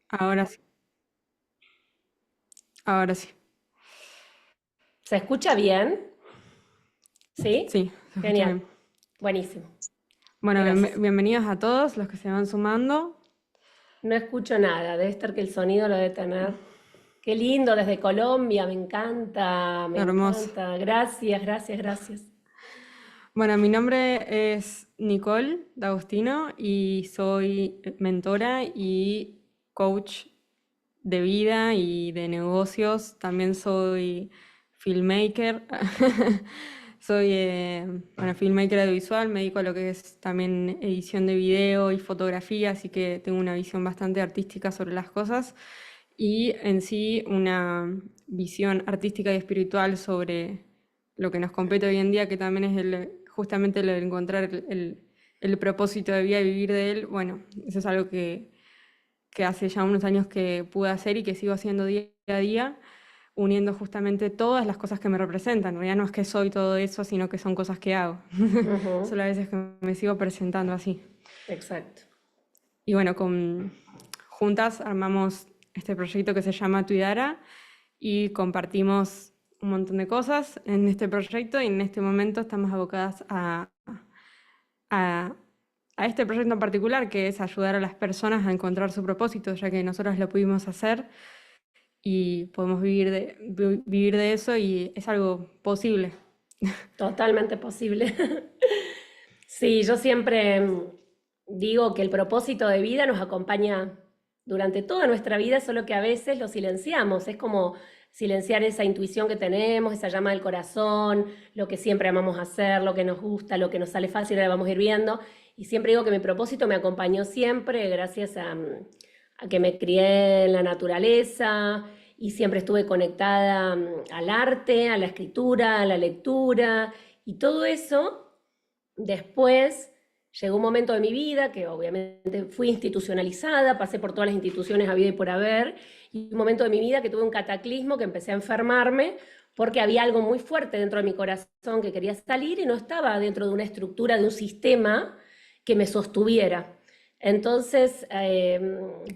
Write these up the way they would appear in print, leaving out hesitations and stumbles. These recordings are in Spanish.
Ahora sí, ahora sí. ¿Se escucha bien? ¿Sí? Sí, se escucha Genial. bien. Buenísimo. Bueno, Gracias. bienvenidos a todos los que se van sumando. No escucho nada. Debe estar que el sonido lo debe tener. Qué lindo desde Colombia. Me encanta. Me Hermoso. encanta. Gracias, gracias, gracias. Bueno, mi nombre es Nicole D'Agostino y soy mentora y coach de vida y de negocios. También soy filmmaker. Soy bueno, filmmaker audiovisual, me dedico a lo que es también edición de video y fotografía, así que tengo una visión bastante artística sobre las cosas y en sí una visión artística y espiritual sobre lo que nos compete hoy en día, que también es justamente el encontrar el propósito de vida y vivir de él. Bueno, eso es algo que hace ya unos años que pude hacer y que sigo haciendo día a día, uniendo justamente todas las cosas que me representan. En realidad no es que soy todo eso, sino que son cosas que hago. Ujú. Solo a veces que me sigo presentando así. Exacto. Y bueno, juntas armamos este proyecto que se llama Tuidara y compartimos un montón de cosas en este proyecto y en este momento estamos abocadas a, a este proyecto en particular, que es ayudar a las personas a encontrar su propósito, ya que nosotros lo pudimos hacer y podemos vivir de eso y es algo posible. Totalmente posible. Sí, yo siempre digo que el propósito de vida nos acompaña durante toda nuestra vida, solo que a veces lo silenciamos. Es como silenciar esa intuición que tenemos, esa llama del corazón, lo que siempre amamos hacer, lo que nos gusta, lo que nos sale fácil, ahora vamos a ir viendo. Y siempre digo que mi propósito me acompañó siempre gracias a que me crié en la naturaleza y siempre estuve conectada al arte, a la escritura, a la lectura y todo eso. Después llegó un momento de mi vida que obviamente fui institucionalizada, pasé por todas las instituciones habidas y por haber, y un momento de mi vida que tuve un cataclismo, que empecé a enfermarme porque había algo muy fuerte dentro de mi corazón que quería salir y no estaba dentro de una estructura, de un sistema que me sostuviera. Entonces,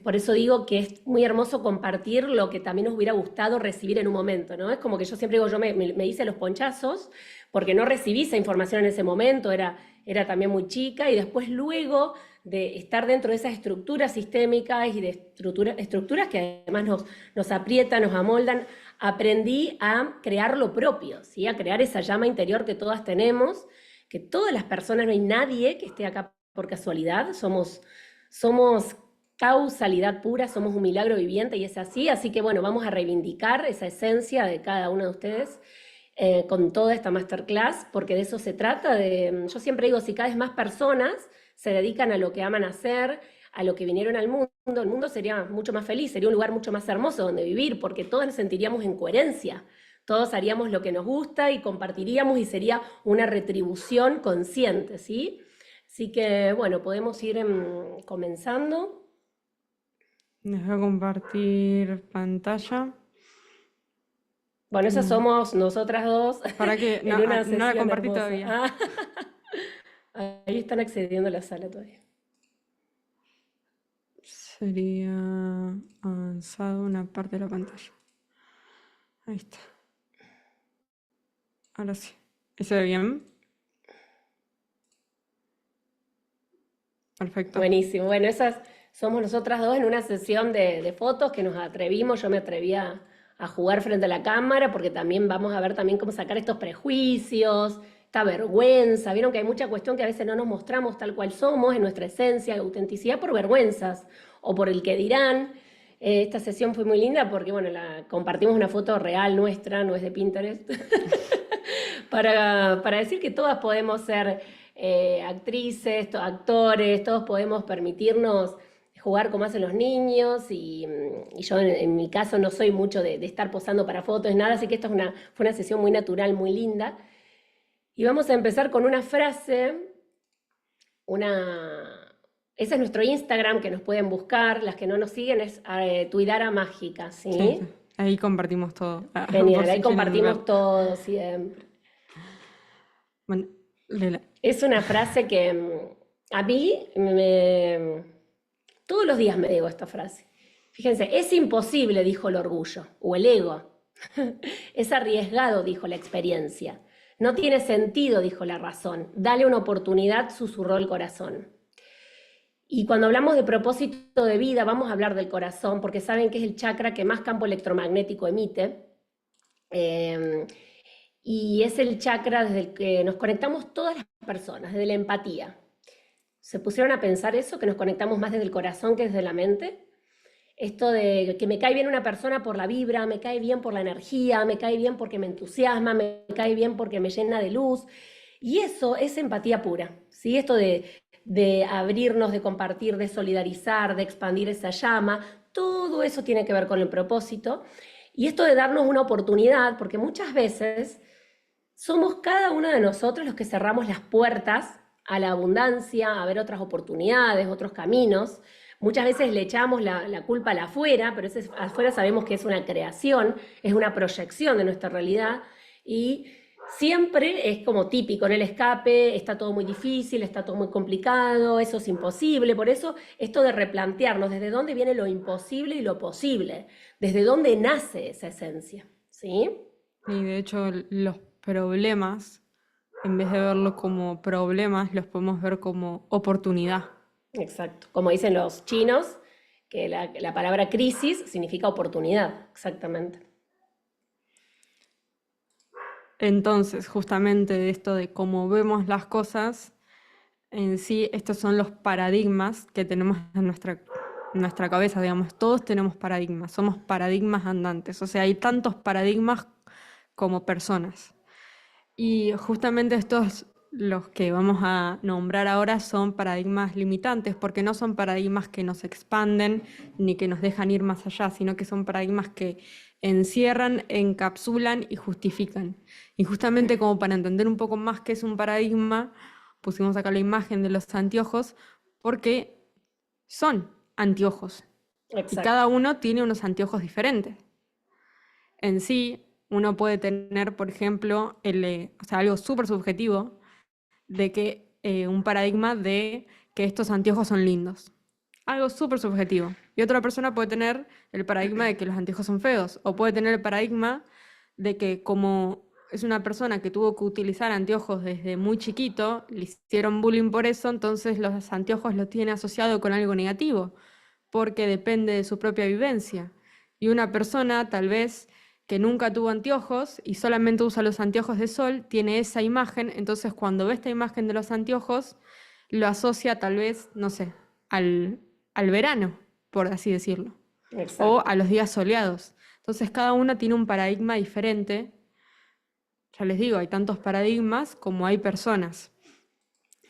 por eso digo que es muy hermoso compartir lo que también nos hubiera gustado recibir en un momento, ¿no? Es como que yo siempre digo, yo me hice los ponchazos porque no recibí esa información en ese momento, era también muy chica, y después luego de estar dentro de esas estructuras sistémicas y de estructuras que además nos aprietan, nos amoldan, aprendí a crear lo propio, ¿sí? A crear esa llama interior que todas tenemos, que todas las personas, no hay nadie que esté acá por casualidad, somos causalidad pura, somos un milagro viviente y es así que bueno, vamos a reivindicar esa esencia de cada uno de ustedes con toda esta masterclass, porque de eso se trata. Yo siempre digo, si cada vez más personas se dedican a lo que aman hacer, a lo que vinieron al mundo, el mundo sería mucho más feliz, sería un lugar mucho más hermoso donde vivir, porque todos nos sentiríamos en coherencia, todos haríamos lo que nos gusta y compartiríamos y sería una retribución consciente, ¿sí? Así que, bueno, podemos ir comenzando. Dejo compartir pantalla. Bueno, esas Mm, somos nosotras dos ¿Para qué? No, en una no la sesión compartí hermosa. todavía. Ah, ahí están accediendo a la sala todavía. Sería avanzado una parte de la pantalla. Ahí está. Ahora sí. ¿Se ve bien? Perfecto. Buenísimo. Bueno, esas somos nosotras dos en una sesión de fotos que nos atrevimos. Yo me atreví a jugar frente a la cámara porque también vamos a ver también cómo sacar estos prejuicios, esta vergüenza. Vieron que hay mucha cuestión que a veces no nos mostramos tal cual somos, en nuestra esencia, autenticidad por vergüenzas o por el que dirán. Esta sesión fue muy linda porque, bueno, compartimos una foto real nuestra, no es de Pinterest, para decir que todas podemos ser actrices, actores, todos podemos permitirnos jugar como hacen los niños y yo en mi caso no soy mucho de estar posando para fotos, nada, así que esta fue una sesión muy natural, muy linda. Y vamos a empezar con una frase, una... Ese es nuestro Instagram, que nos pueden buscar, las que no nos siguen es Tuidara Mágica, Sí, sí. ¿sí? Ahí compartimos todo. Por Genial, ahí si quieren ver. compartimos todo siempre. Bueno, Lela. Es una frase que a mí todos los días me digo esta frase. Fíjense, es imposible, dijo el orgullo o el ego. Es arriesgado, dijo la experiencia. No tiene sentido, dijo la razón. Dale una oportunidad, susurró el corazón. Y cuando hablamos de propósito de vida, vamos a hablar del corazón, porque saben que es el chakra que más campo electromagnético emite. Eh, y es el chakra desde el que nos conectamos todas las personas, desde la empatía. ¿Se pusieron a pensar eso, que nos conectamos más desde el corazón que desde la mente? Esto de que me cae bien una persona por la vibra, me cae bien por la energía, me cae bien porque me entusiasma, me cae bien porque me llena de luz. Y eso es empatía pura, ¿sí? Esto de abrirnos, de compartir, de solidarizar, de expandir esa llama, todo eso tiene que ver con el propósito. Y esto de darnos una oportunidad, porque muchas veces somos cada uno de nosotros los que cerramos las puertas a la abundancia, a ver otras oportunidades, otros caminos. Muchas veces le echamos la culpa al afuera, pero ese afuera sabemos que es una creación, es una proyección de nuestra realidad y siempre es como típico en el escape, está todo muy difícil, está todo muy complicado, eso es imposible. Por eso esto de replantearnos desde dónde viene lo imposible y lo posible, desde dónde nace esa esencia, ¿sí? Y de hecho los problemas, en vez de verlos como problemas, los podemos ver como oportunidad. Exacto. Como dicen los chinos, que la palabra crisis significa oportunidad, exactamente. Entonces, justamente de esto de cómo vemos las cosas, en sí, estos son los paradigmas que tenemos en nuestra cabeza, digamos. Todos tenemos paradigmas, somos paradigmas andantes. O sea, hay tantos paradigmas como personas. Y justamente estos, los que vamos a nombrar ahora, son paradigmas limitantes, porque no son paradigmas que nos expanden ni que nos dejan ir más allá, sino que son paradigmas que encierran, encapsulan y justifican. Y justamente como para entender un poco más qué es un paradigma, pusimos acá la imagen de los anteojos, porque son anteojos. Y Exacto. cada uno tiene unos anteojos diferentes. En sí, uno puede tener, por ejemplo, o sea, algo súper subjetivo de que un paradigma de que estos anteojos son lindos. Algo súper subjetivo. Y otra persona puede tener el paradigma de que los anteojos son feos. O puede tener el paradigma de que como es una persona que tuvo que utilizar anteojos desde muy chiquito, le hicieron bullying por eso, entonces los anteojos los tiene asociado con algo negativo, porque depende de su propia vivencia. Y una persona tal vez que nunca tuvo anteojos y solamente usa los anteojos de sol, tiene esa imagen, entonces cuando ve esta imagen de los anteojos, lo asocia tal vez, no sé, al verano, por así decirlo, o Exacto. a los días soleados. Entonces cada uno tiene un paradigma diferente. Ya les digo, hay tantos paradigmas como hay personas.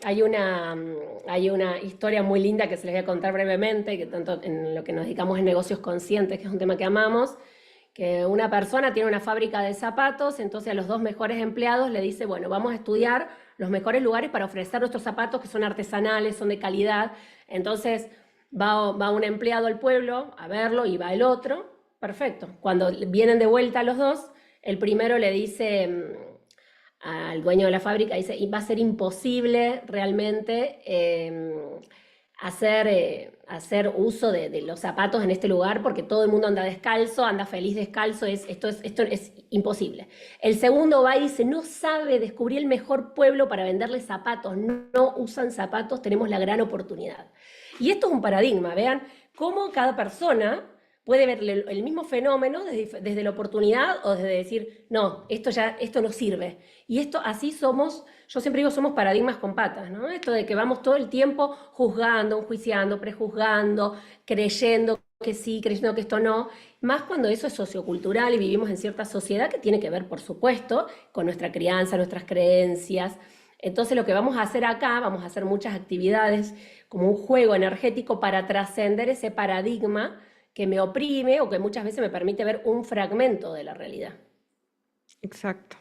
Hay una historia muy linda que se les voy a contar brevemente, que tanto en lo que nos dedicamos en negocios conscientes, que es un tema que amamos, que una persona tiene una fábrica de zapatos, entonces a los dos mejores empleados le dice, bueno, vamos a estudiar los mejores lugares para ofrecer nuestros zapatos que son artesanales, son de calidad. Entonces va un empleado al pueblo a verlo y va el otro. Perfecto. Cuando vienen de vuelta los dos, el primero le dice al dueño de la fábrica, dice, y va a ser imposible realmente hacer uso de los zapatos en este lugar porque todo el mundo anda descalzo, anda feliz descalzo, esto es imposible. El segundo va y dice, no sabe, descubrí el mejor pueblo para venderle zapatos, no usan zapatos, tenemos la gran oportunidad. Y esto es un paradigma, vean cómo cada persona puede ver el mismo fenómeno desde la oportunidad o desde decir, no, esto no sirve. Y esto así somos, yo siempre digo, somos paradigmas con patas, ¿no? Esto de que vamos todo el tiempo juzgando, enjuiciando, prejuzgando, creyendo que sí, creyendo que esto no, más cuando eso es sociocultural y vivimos en cierta sociedad que tiene que ver, por supuesto, con nuestra crianza, nuestras creencias. Entonces lo que vamos a hacer acá, vamos a hacer muchas actividades como un juego energético para trascender ese paradigma que me oprime o que muchas veces me permite ver un fragmento de la realidad. Exacto.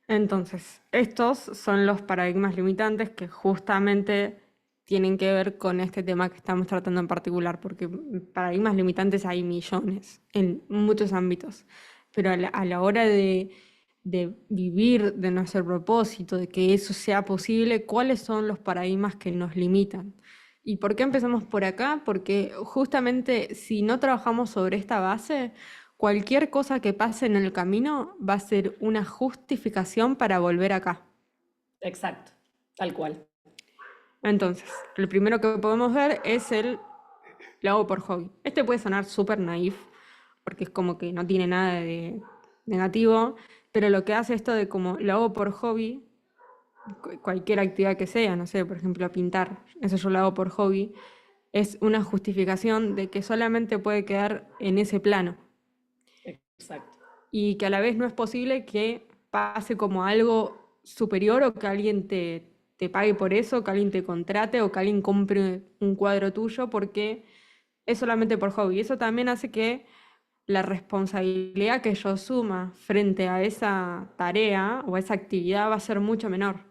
Entonces, estos son los paradigmas limitantes que justamente tienen que ver con este tema que estamos tratando en particular, porque paradigmas limitantes hay millones en muchos ámbitos, pero a la hora de vivir de nuestro propósito, de que eso sea posible, ¿cuáles son los paradigmas que nos limitan? ¿Y por qué empezamos por acá? Porque justamente si no trabajamos sobre esta base, cualquier cosa que pase en el camino va a ser una justificación para volver acá. Exacto, tal cual. Entonces, el primero que podemos ver es lo hago por hobby. Este puede sonar súper naif, porque es como que no tiene nada de negativo, pero lo que hace esto de como lo hago por hobby, cualquier actividad que sea, no sé, por ejemplo, pintar, eso yo lo hago por hobby, es una justificación de que solamente puede quedar en ese plano Exacto. y que a la vez no es posible que pase como algo superior o que alguien te pague por eso, que alguien te contrate o que alguien compre un cuadro tuyo porque es solamente por hobby. Eso también hace que la responsabilidad que yo suma frente a esa tarea o a esa actividad va a ser mucho menor.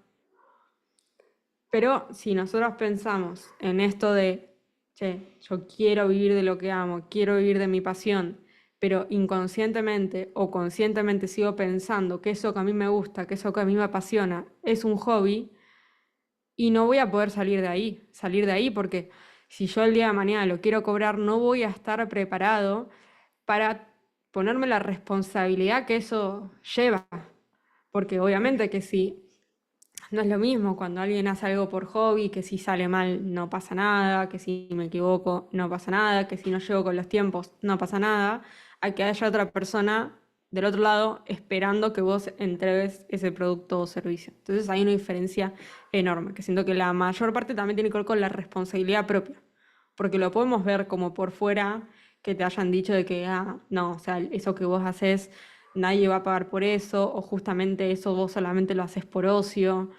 Pero si nosotros pensamos en esto de, che, yo quiero vivir de lo que amo, quiero vivir de mi pasión, pero inconscientemente o conscientemente sigo pensando que eso que a mí me gusta, que eso que a mí me apasiona es un hobby y no voy a poder salir de ahí porque si yo el día de mañana lo quiero cobrar, no voy a estar preparado para ponerme la responsabilidad que eso lleva. Porque obviamente que si no es lo mismo cuando alguien hace algo por hobby, que si sale mal no pasa nada, que si me equivoco no pasa nada, que si no llego con los tiempos no pasa nada, a que haya otra persona del otro lado esperando que vos entregues ese producto o servicio. Entonces hay una diferencia enorme, que siento que la mayor parte también tiene que ver con la responsabilidad propia, porque lo podemos ver como por fuera, que te hayan dicho de que, no, o sea, eso que vos haces nadie va a pagar por eso, o justamente eso vos solamente lo haces por ocio.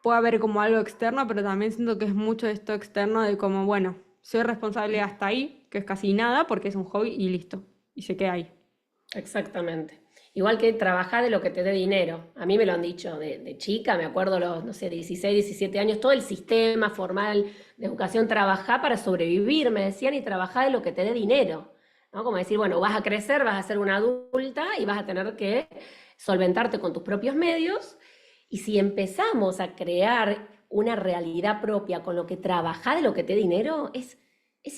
Puede haber como algo externo, pero también siento que es mucho de esto externo de como, bueno, soy responsable hasta ahí, que es casi nada, porque es un hobby y listo, y se queda ahí. Exactamente. Igual que trabajar de lo que te dé dinero. A mí me lo han dicho de chica, me acuerdo los, no sé, 16, 17 años, todo el sistema formal de educación, trabajar para sobrevivir, me decían, y trabajar de lo que te dé dinero. ¿No? Como decir, bueno, vas a crecer, vas a ser una adulta y vas a tener que solventarte con tus propios medios. Y si empezamos a crear una realidad propia con lo que trabajar de lo que te dé dinero, es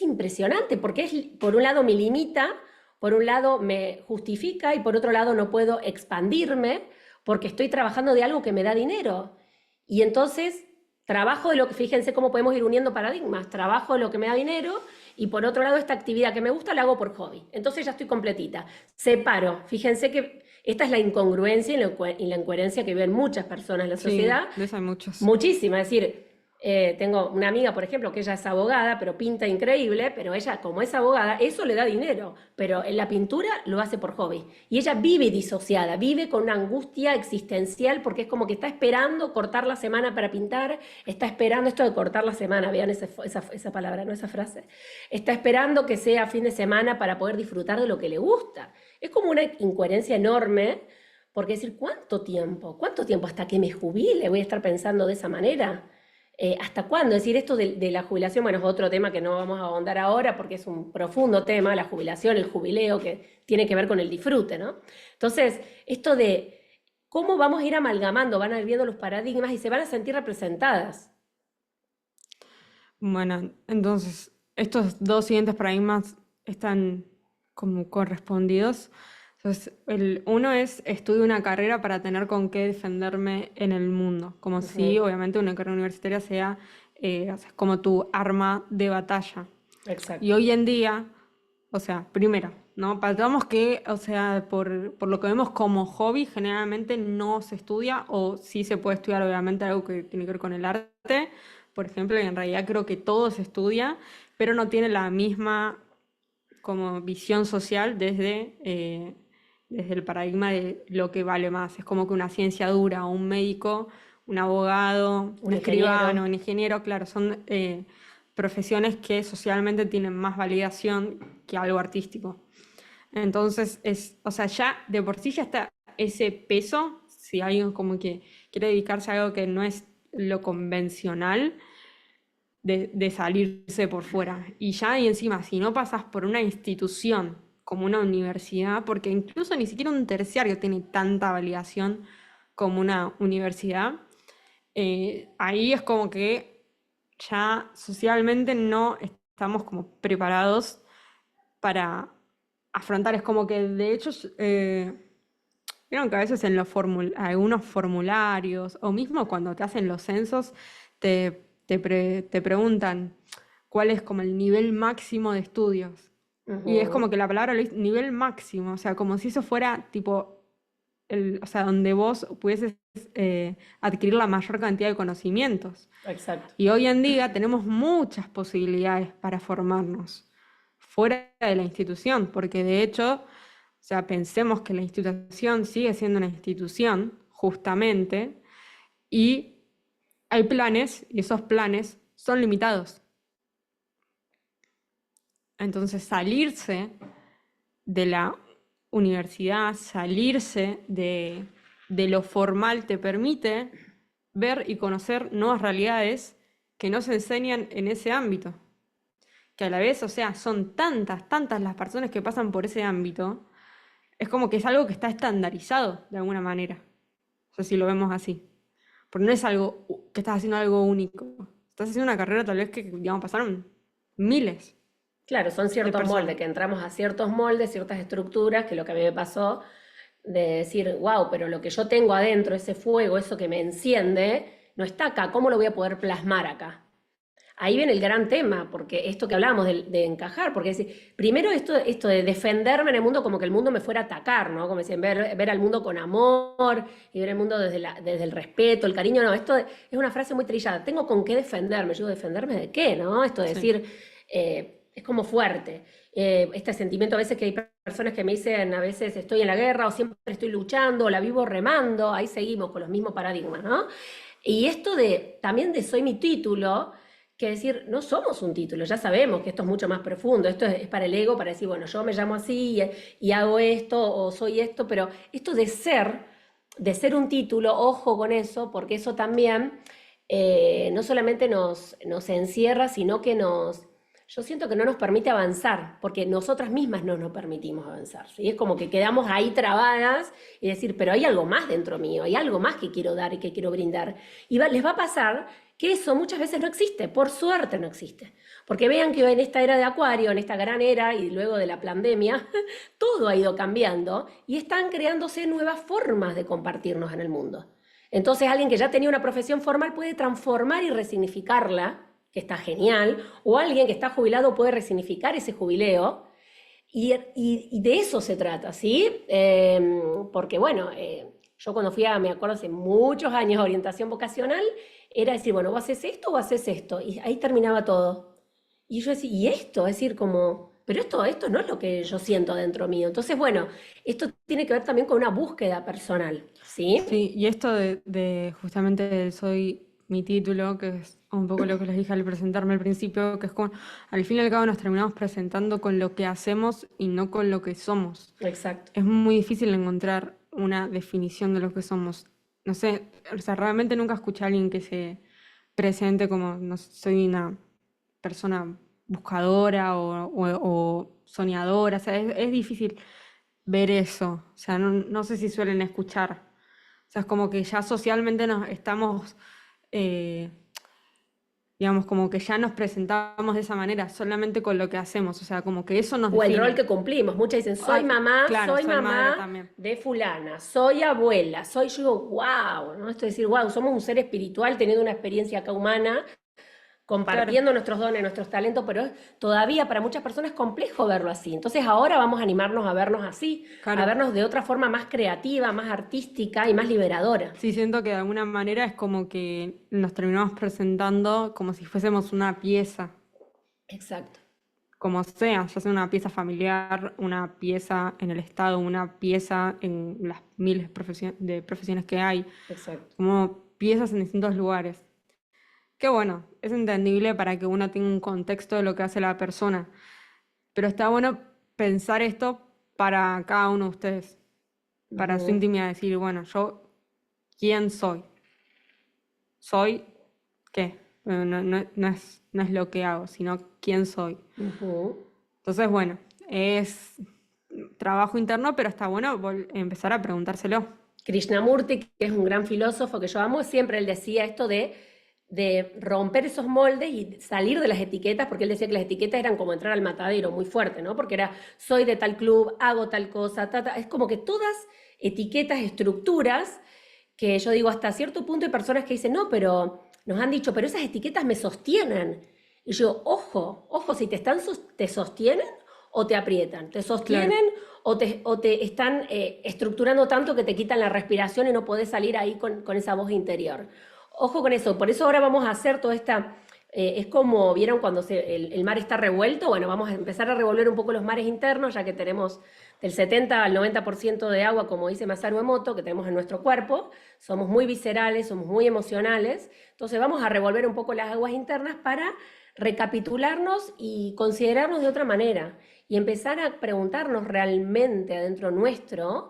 impresionante, porque es, por un lado me limita, por un lado me justifica y por otro lado no puedo expandirme porque estoy trabajando de algo que me da dinero. Y entonces trabajo de lo que, fíjense cómo podemos ir uniendo paradigmas, trabajo de lo que me da dinero y por otro lado esta actividad que me gusta la hago por hobby. Entonces ya estoy completita. Separo, fíjense que esta es la incongruencia y la incoherencia que viven muchas personas en la Sí, sociedad, de eso hay muchos. muchísima, es decir, tengo una amiga, por ejemplo, que ella es abogada, pero pinta increíble, pero ella, como es abogada, eso le da dinero, pero en la pintura lo hace por hobby. Y ella vive disociada, vive con una angustia existencial porque es como que está esperando cortar la semana para pintar, está esperando esto de cortar la semana, vean esa palabra, no esa frase, está esperando que sea fin de semana para poder disfrutar de lo que le gusta. Es como una incoherencia enorme. Porque decir, ¿cuánto tiempo? ¿Cuánto tiempo hasta que me jubile voy a estar pensando de esa manera? ¿Hasta cuándo? Es decir, esto de la jubilación, bueno, es otro tema que no vamos a ahondar ahora porque es un profundo tema, la jubilación, el jubileo, que tiene que ver con el disfrute, ¿no? Entonces, esto de cómo vamos a ir amalgamando, van a ir viendo los paradigmas y se van a sentir representadas. Bueno, entonces, estos dos siguientes paradigmas están como correspondidos. Entonces, el uno es estudio una carrera para tener con qué defenderme en el mundo, como si Ujú. obviamente una carrera universitaria sea o sea, como tu arma de batalla. Y Exacto. hoy en día, o sea, primero, ¿no? Partamos que, o sea, por lo que vemos como hobby, generalmente no se estudia, o sí se puede estudiar, obviamente, algo que tiene que ver con el arte, por ejemplo, y en realidad creo que todo se estudia, pero no tiene la misma como visión social desde el paradigma de lo que vale más. Es como que una ciencia dura, un médico, un abogado, Un un ingeniero. escribano, un ingeniero, claro, son profesiones que socialmente tienen más validación que algo artístico. Entonces, o sea, ya de por sí ya está ese peso, si alguien como que quiere dedicarse a algo que no es lo convencional, de salirse por fuera. Y ya y encima, si no pasas por una institución como una universidad, porque incluso ni siquiera un terciario tiene tanta validación como una universidad, ahí es como que ya socialmente no estamos como preparados para afrontar. Es como que de hecho, vieron que a veces en algunos formularios, o mismo cuando te hacen los censos, te preguntan cuál es como el nivel máximo de estudios. Y es como Ujú. que la palabra lo dice, nivel máximo, o sea, como si eso fuera tipo, o sea, donde vos pudieses adquirir la mayor cantidad de conocimientos. Exacto. Y hoy en día tenemos muchas posibilidades para formarnos fuera de la institución, porque de hecho, o sea, pensemos que la institución sigue siendo una institución, justamente, y hay planes, y esos planes son limitados. Entonces, salirse de la universidad, salirse de lo formal te permite ver y conocer nuevas realidades que no se enseñan en ese ámbito. Que a la vez, o sea, son tantas, tantas las personas que pasan por ese ámbito, es como que es algo que está estandarizado de alguna manera. O sea, si lo vemos así. Porque no es algo que estás haciendo algo único. Estás haciendo una carrera tal vez que, digamos, pasaron miles Claro, son de ciertos moldes, personas. que entramos a ciertos moldes, ciertas estructuras, que lo que a mí me pasó de decir, wow, pero lo que yo tengo adentro, ese fuego, eso que me enciende, no está acá, ¿cómo lo voy a poder plasmar acá? Ahí viene el gran tema, porque esto que hablábamos de encajar, porque primero esto de defenderme en el mundo como que el mundo me fuera a atacar, ¿no? Como decían, ver al mundo con amor y ver el mundo desde el respeto, el cariño, no, es una frase muy trillada, tengo con qué defenderme, yo digo, ¿defenderme de qué, no? Esto de Sí. decir, es como fuerte. Este sentimiento a veces que hay personas que me dicen, a veces estoy en la guerra o siempre estoy luchando o la vivo remando, ahí seguimos con los mismos paradigmas, ¿no? Y esto también de soy mi título, que decir, no somos un título, ya sabemos que esto es mucho más profundo, esto es para el ego, para decir, bueno, yo me llamo así y hago esto o soy esto, pero esto de ser un título, ojo con eso, porque eso también no solamente nos encierra, sino que yo siento que no nos permite avanzar, porque nosotras mismas no nos permitimos avanzar, ¿sí? Es como que quedamos ahí trabadas y decir, pero hay algo más dentro mío, hay algo más que quiero dar y que quiero brindar. Y les va a pasar que eso muchas veces no existe, por suerte no existe. Porque vean que en esta era de Acuario, en esta gran era y luego de la pandemia, todo ha ido cambiando y están creándose nuevas formas de compartirnos en el mundo. Entonces alguien que ya tenía una profesión formal puede transformar y resignificarla, que está genial, o alguien que está jubilado puede resignificar ese jubileo, y de eso se trata, ¿sí? Porque bueno, yo cuando me acuerdo hace muchos años, a orientación vocacional, era decir, bueno, vos haces esto o haces esto, y ahí terminaba todo. Y yo decía, ¿y esto? Es decir, como, pero esto no es lo que yo siento dentro mío. Entonces, bueno, esto tiene que ver también con una búsqueda personal, ¿sí? Sí, y esto de justamente el soy mi título, que es un poco lo que les dije al presentarme al principio, que es como, al fin y al cabo nos terminamos presentando con lo que hacemos y no con lo que somos. Exacto. Es muy difícil encontrar una definición de lo que somos. No sé, o sea, realmente nunca escuché a alguien que se presente como, no sé, soy una persona buscadora o soñadora. O sea, es difícil ver eso. O sea, no sé si suelen escuchar. O sea, es como que ya socialmente nos estamos, eh, digamos, como que ya nos presentamos de esa manera, solamente con lo que hacemos. O sea, como que eso nos O el rol define. que cumplimos. Muchas dicen, Ay, claro, soy soy madre mamá también. de fulana, soy abuela, yo digo, wow, ¿no? Esto es decir, wow, somos un ser espiritual teniendo una experiencia acá humana, Claro, compartiendo nuestros dones, nuestros talentos, pero todavía para muchas personas es complejo verlo así. Entonces ahora vamos a animarnos a vernos así, a claro. vernos de otra forma más creativa, más artística y más liberadora. Sí, siento que de alguna manera es como que nos terminamos presentando como si fuésemos una pieza, Exacto, como sea, ya sea una pieza familiar, una pieza en el Estado, una pieza en las miles de profesiones que hay, exacto. como piezas en distintos lugares. Que bueno, es entendible para que uno tenga un contexto de lo que hace la persona, pero está bueno pensar esto para cada uno de ustedes, para su Ujú, intimidad, decir, bueno, yo, ¿quién soy? ¿Soy qué? No es lo que hago, sino quién soy. ujú. Entonces, bueno, es trabajo interno, pero está bueno empezar a preguntárselo. Krishnamurti, que es un gran filósofo que yo amo, siempre él decía esto de de romper esos moldes y salir de las etiquetas, porque él decía que las etiquetas eran como entrar al matadero muy fuerte, ¿no? Porque era, soy de tal club, hago tal cosa, es como que todas etiquetas, estructuras, que yo digo, hasta cierto punto hay personas que dicen, no, pero nos han dicho, pero esas etiquetas me sostienen. Y yo, ojo, si te sostienen o te aprietan, te Claro. sostienen o te están estructurando tanto que te quitan la respiración y no podés salir ahí con esa voz interior. Ojo con eso, por eso ahora vamos a hacer toda esta, es como, ¿vieron cuando el mar está revuelto? Bueno, vamos a empezar a revolver un poco los mares internos, ya que tenemos del 70 al 90% de agua, como dice Masaru Emoto, que tenemos en nuestro cuerpo, somos muy viscerales, somos muy emocionales, entonces vamos a revolver un poco las aguas internas para recapitularnos y considerarnos de otra manera y empezar a preguntarnos realmente adentro nuestro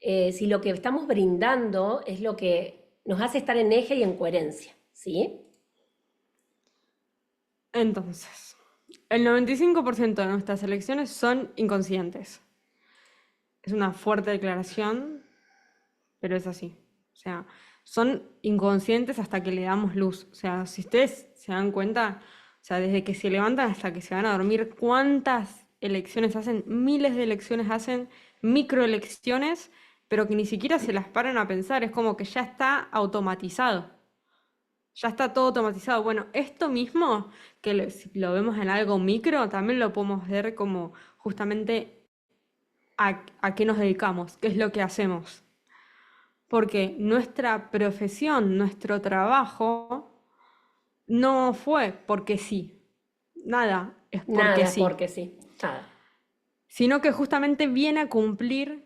si lo que estamos brindando es lo que nos hace estar en eje y en coherencia, ¿sí? Entonces, el 95% de nuestras elecciones son inconscientes. Es una fuerte declaración, pero es así. O sea, son inconscientes hasta que le damos luz. O sea, si ustedes se dan cuenta, o sea, desde que se levantan hasta que se van a dormir, ¿cuántas elecciones hacen? Miles de elecciones hacen, microelecciones, pero que ni siquiera se las paran a pensar. Es como que ya está automatizado. Ya está todo automatizado. Bueno, esto mismo, si lo vemos en algo micro, también lo podemos ver como justamente a qué nos dedicamos, qué es lo que hacemos. Porque nuestra profesión, nuestro trabajo, no fue porque sí. Nada es porque Nada, sí. porque sí, nada. Sino que justamente viene a cumplir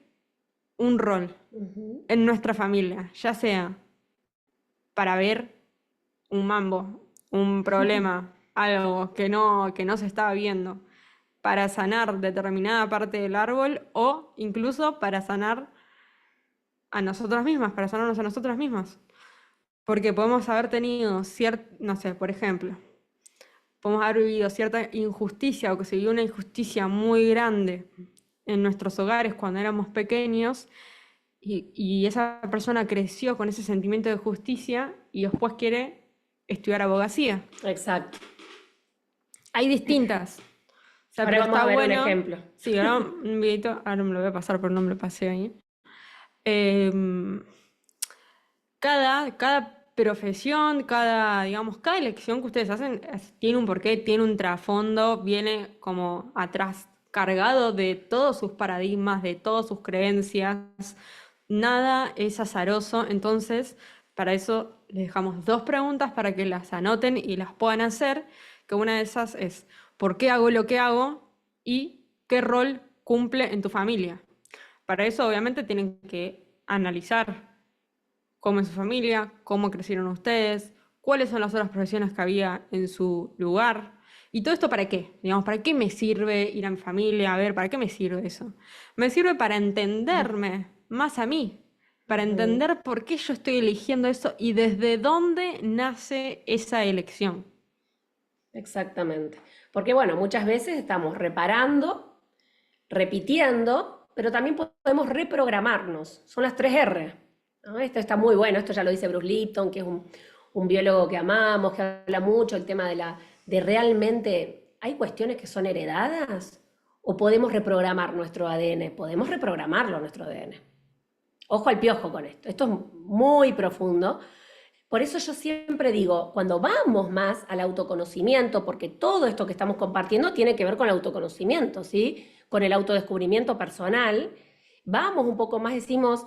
un rol Ujú. en nuestra familia, ya sea para ver un mambo, un problema, algo que no se estaba viendo, para sanar determinada parte del árbol o incluso para sanar a nosotras mismas, para sanarnos a nosotras mismas. Porque podemos haber tenido no sé, por ejemplo, podemos haber vivido cierta injusticia o que se vivió una injusticia muy grande en nuestros hogares cuando éramos pequeños y esa persona creció con ese sentimiento de justicia y después quiere estudiar abogacía. Exacto. Hay distintas. O sea, Ahora pero vamos a está ver un bueno. ejemplo. Sí, ahora un videito, ahora me lo voy a pasar, pero no me lo pasé ahí. Em, cada profesión, digamos, cada elección que ustedes hacen tiene un porqué, tiene un trasfondo, viene como atrás cargado de todos sus paradigmas, de todas sus creencias. Nada es azaroso, entonces para eso les dejamos dos preguntas para que las anoten y las puedan hacer, que una de esas es ¿por qué hago lo que hago? Y ¿qué rol cumple en tu familia? Para eso obviamente tienen que analizar cómo es su familia, cómo crecieron ustedes, cuáles son las otras profesiones que había en su lugar. ¿Y todo esto para qué? Digamos, ¿para qué me sirve ir a mi familia? A ver, ¿para qué me sirve eso? Me sirve para entenderme más a mí, para Ujú. entender por qué yo estoy eligiendo eso y desde dónde nace esa elección. Exactamente. Porque bueno, muchas veces estamos reparando, repitiendo, pero también podemos reprogramarnos. Son las 3 R, ¿no? Esto está muy bueno, esto ya lo dice Bruce Lipton, que es un biólogo que amamos, que habla mucho el tema de realmente, ¿hay cuestiones que son heredadas? ¿O podemos reprogramar nuestro ADN? Podemos reprogramarlo nuestro ADN. Ojo al piojo con esto. Esto es muy profundo. Por eso yo siempre digo, cuando vamos más al autoconocimiento, porque todo esto que estamos compartiendo tiene que ver con el autoconocimiento, ¿sí? Con el autodescubrimiento personal, vamos un poco más, decimos,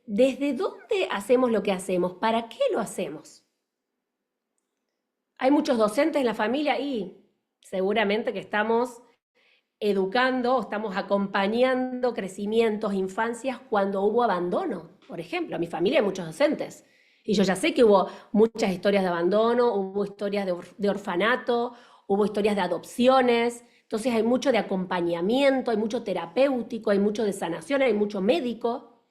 ¿desde dónde hacemos lo que hacemos? ¿Para qué lo hacemos? Hay muchos docentes en la familia y seguramente que estamos educando, estamos acompañando crecimientos, infancias cuando hubo abandono. Por ejemplo, en mi familia hay muchos docentes. Y yo ya sé que hubo muchas historias de abandono, hubo historias de orfanato, hubo historias de adopciones. Entonces hay mucho de acompañamiento, hay mucho terapéutico, hay mucho de sanación, hay mucho médico.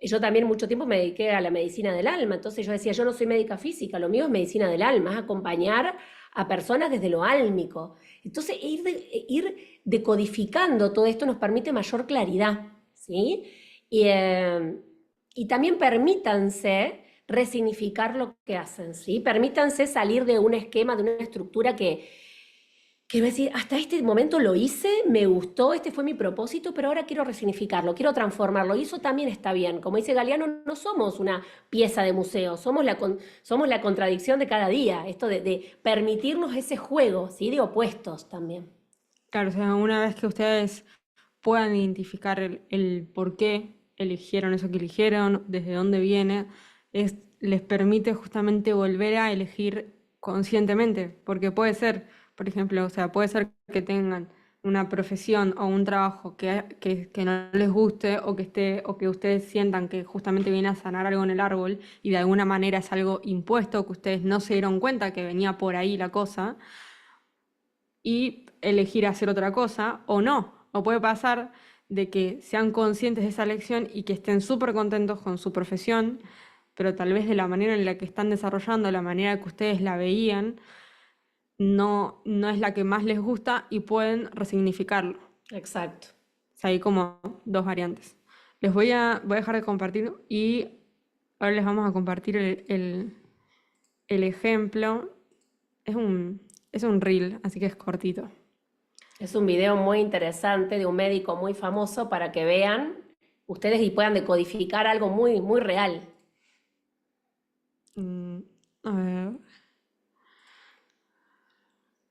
Yo también mucho tiempo me dediqué a la medicina del alma, entonces yo decía, yo no soy médica física, lo mío es medicina del alma, es acompañar a personas desde lo álmico. Entonces ir decodificando todo esto nos permite mayor claridad, ¿sí? Y también permítanse resignificar lo que hacen, ¿sí? Permítanse salir de un esquema, de una estructura que va a decir, hasta este momento lo hice, me gustó, este fue mi propósito, pero ahora quiero resignificarlo, quiero transformarlo, y eso también está bien. Como dice Galeano, no somos una pieza de museo, somos la contradicción de cada día, esto de permitirnos ese juego, ¿sí? De opuestos también. Claro, o sea, una vez que ustedes puedan identificar el por qué eligieron eso que eligieron, desde dónde viene, les permite justamente volver a elegir conscientemente, porque puede ser, por ejemplo, o sea, puede ser que tengan una profesión o un trabajo que no les guste o que esté, o que ustedes sientan que justamente viene a sanar algo en el árbol y de alguna manera es algo impuesto, que ustedes no se dieron cuenta que venía por ahí la cosa y elegir hacer otra cosa o no. O puede pasar de que sean conscientes de esa elección y que estén súper contentos con su profesión, pero tal vez de la manera en la que están desarrollando, la manera que ustedes la veían, no es la que más les gusta y pueden resignificarlo. Exacto. O sea, hay como dos variantes. Voy a dejar de compartir y ahora les vamos a compartir el ejemplo. Es un reel, así que es cortito. Es un video muy interesante de un médico muy famoso para que vean ustedes y puedan decodificar algo muy, muy real. Mm, a ver,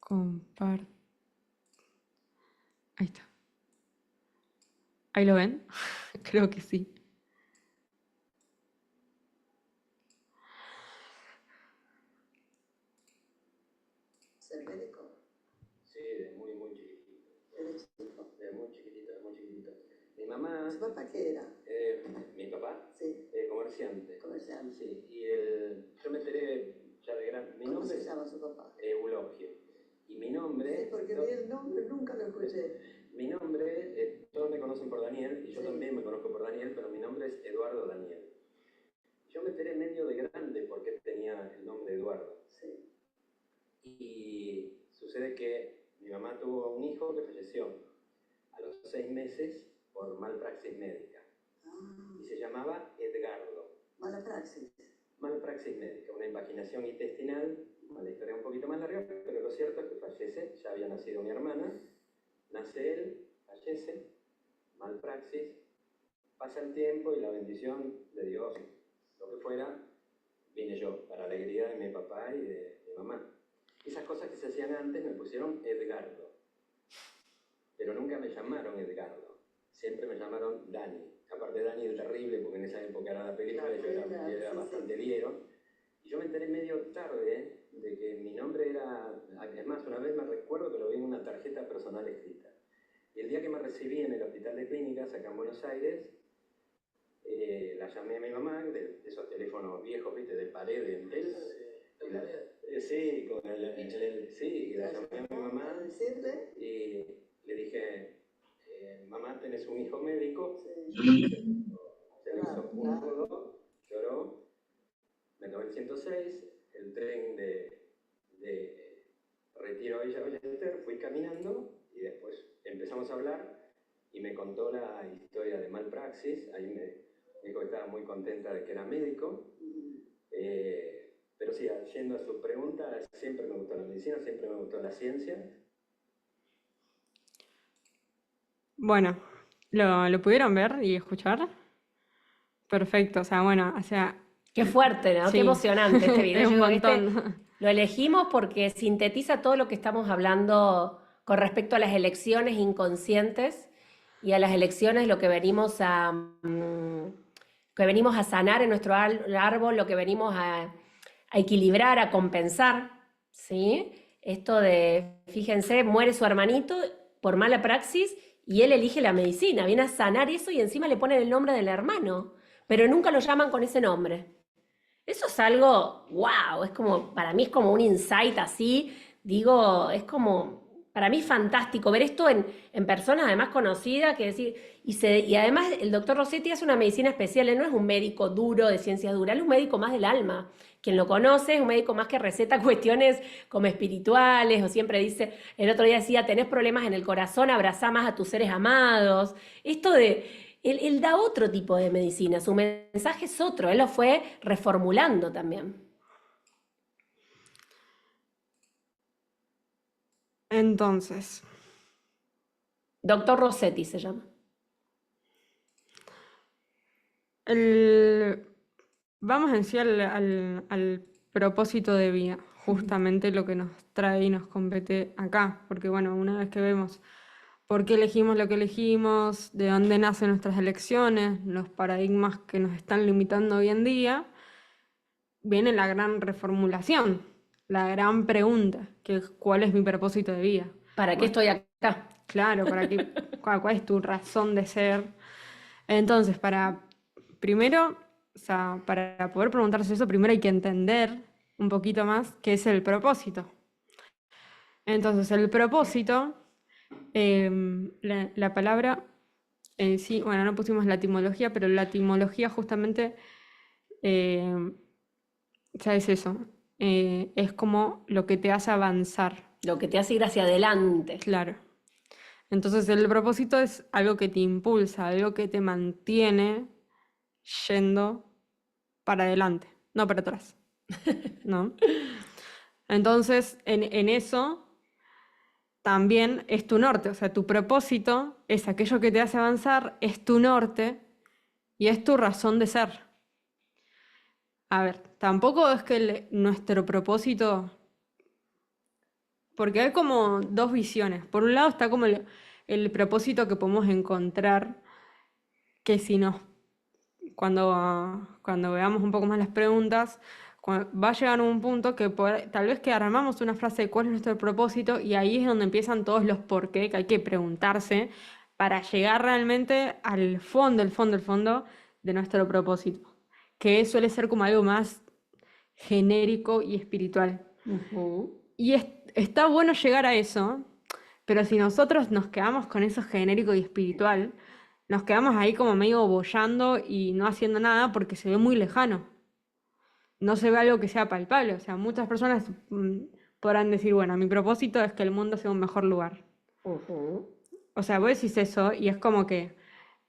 compart. Ahí está. ¿Ahí lo ven? Creo que sí. ¿Ser médico? Sí, de muy chiquitito. ¿Eres chico? De muy chiquitito, de muy chiquitito. Mi mamá, ¿Su papá qué era? mi papá, Sí, comerciante. comerciante. Sí, y yo me enteré ya de gran. Mi ¿Cómo nombre se es llama su papá? Eulogio. Y mi nombre. Sí, porque vi el nombre, nunca lo escuché. Mi nombre, todos me conocen por Daniel, y yo Sí. también me conozco por Daniel, pero mi nombre es Eduardo Daniel. Yo me enteré medio de grande porque tenía el nombre Eduardo. Sí. Y sucede que mi mamá tuvo un hijo que falleció a los 6 meses por malpraxis médica. Ah, Y se llamaba Edgardo. mala praxis. Malpraxis médica, una invaginación intestinal, la historia un poquito más larga, pero lo cierto es que fallece, ya había nacido mi hermana, nace él, fallece, malpraxis, pasa el tiempo y la bendición de Dios, lo que fuera, vine yo, para alegría de mi papá y de mi mamá. Esas cosas que se hacían antes me pusieron Edgardo, pero nunca me llamaron Edgardo, siempre me llamaron Dani. Aparte Dani el terrible, porque en esa época era la película, Claro, yo era sí, bastante liero. Y yo me enteré medio tarde de que mi nombre era, es más, una vez me recuerdo que lo vi en una tarjeta personal escrita. Y el día que me recibí en el hospital de clínicas, acá en Buenos Aires, la llamé a mi mamá, de esos teléfonos viejos, viste, de pared, de Entel. Sí, sí, y la llamé a mi mamá ¿Para decirle? y le dije, mamá, tenés un hijo médico. Sí. Se me hizo un nudo, lloró, me tomé el 106, el tren de Retiro a Villa Ballester, fui caminando y después empezamos a hablar y me contó la historia de malpraxis. Ahí me dijo que estaba muy contenta de que era médico. Pero sí, yendo a su pregunta, siempre me gustó la medicina, siempre me gustó la ciencia. Bueno, ¿lo pudieron ver y escuchar? Perfecto, o sea, bueno, o sea, Qué fuerte, ¿no? Qué sí, emocionante este video. es Yo un digo que montón. lo elegimos porque sintetiza todo lo que estamos hablando con respecto a las elecciones inconscientes y a las elecciones, lo que que venimos a sanar en nuestro árbol, lo que venimos a equilibrar, a compensar, ¿sí? Esto de, fíjense, muere su hermanito por mala praxis y él elige la medicina, viene a sanar eso y encima le ponen el nombre del hermano, pero nunca lo llaman con ese nombre. Eso es algo, wow, es como, para mí es como un insight así, digo, es como, para mí es fantástico ver esto en personas además conocidas, que decir, y además el doctor Rossetti hace una medicina especial, él no es un médico duro de ciencias duras, él es un médico más del alma. Quien lo conoce es un médico más que receta cuestiones como espirituales, o siempre dice, el otro día decía, tenés problemas en el corazón, abrazá más a tus seres amados. Esto de Él da otro tipo de medicina, su mensaje es otro, él lo fue reformulando también. Entonces, Doctor Rossetti se llama. el- vamos en sí al propósito de vida, justamente lo que nos trae y nos compete acá, porque bueno, una vez que vemos por qué elegimos lo que elegimos, de dónde nacen nuestras elecciones, los paradigmas que nos están limitando hoy en día, viene la gran reformulación, la gran pregunta, que es ¿cuál es mi propósito de vida? ¿Para qué Bueno, estoy acá? claro, ¿cuál es tu razón de ser? Entonces, primero, o sea, para poder preguntarse eso, primero hay que entender un poquito más qué es el propósito. Entonces, el propósito, la palabra en sí, bueno, no pusimos la etimología, pero la etimología justamente ya es eso, es como lo que te hace avanzar, Lo que te hace ir hacia adelante. claro. Entonces, el propósito es algo que te impulsa, algo que te mantiene yendo para adelante, no para atrás, ¿no? Entonces, en eso también es tu norte, o sea, tu propósito es aquello que te hace avanzar, es tu norte y es tu razón de ser. A ver, tampoco es que nuestro propósito, porque hay como dos visiones. Por un lado está como el propósito que podemos encontrar, que si nos cuando veamos un poco más las preguntas, va a llegar un punto que tal vez que armamos una frase de cuál es nuestro propósito y ahí es donde empiezan todos los por qué que hay que preguntarse para llegar realmente al fondo, el fondo de nuestro propósito, que suele ser como algo más genérico y espiritual. Ujú. Y está bueno llegar a eso, pero si nosotros nos quedamos con eso genérico y espiritual, nos quedamos ahí como medio boyando y no haciendo nada porque se ve muy lejano. No se ve algo que sea palpable. O sea, muchas personas podrán decir, bueno, mi propósito es que el mundo sea un mejor lugar. Ujú. O sea, vos decís eso y es como que,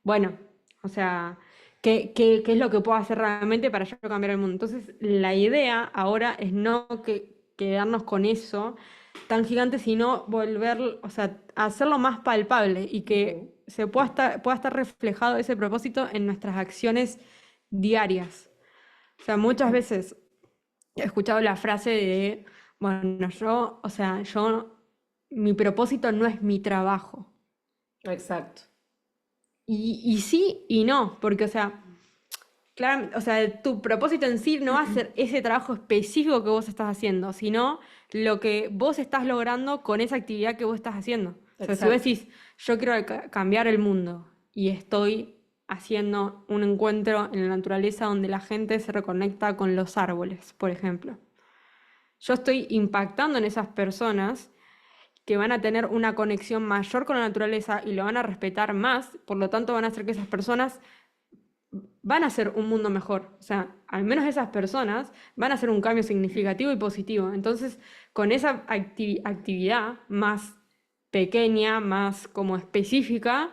bueno, o sea, ¿qué es lo que puedo hacer realmente para yo cambiar el mundo? Entonces, la idea ahora es no quedarnos con eso tan gigante, sino volver, o sea, hacerlo más palpable y que Ujú. se pueda estar reflejado ese propósito en nuestras acciones diarias. O sea, muchas veces he escuchado la frase de, bueno, o sea, mi propósito no es mi trabajo. Exacto. Y sí y no, porque, o sea, claro, o sea, tu propósito en sí no va a ser ese trabajo específico que vos estás haciendo, sino lo que vos estás logrando con esa actividad que vos estás haciendo. O sea, si vos Exacto. decís, yo quiero cambiar el mundo y estoy haciendo un encuentro en la naturaleza donde la gente se reconecta con los árboles, por ejemplo. Yo estoy impactando en esas personas que van a tener una conexión mayor con la naturaleza y lo van a respetar más, por lo tanto van a hacer que esas personas van a hacer un mundo mejor. O sea, al menos esas personas van a hacer un cambio significativo y positivo. Entonces, con esa actividad más pequeña, más como específica,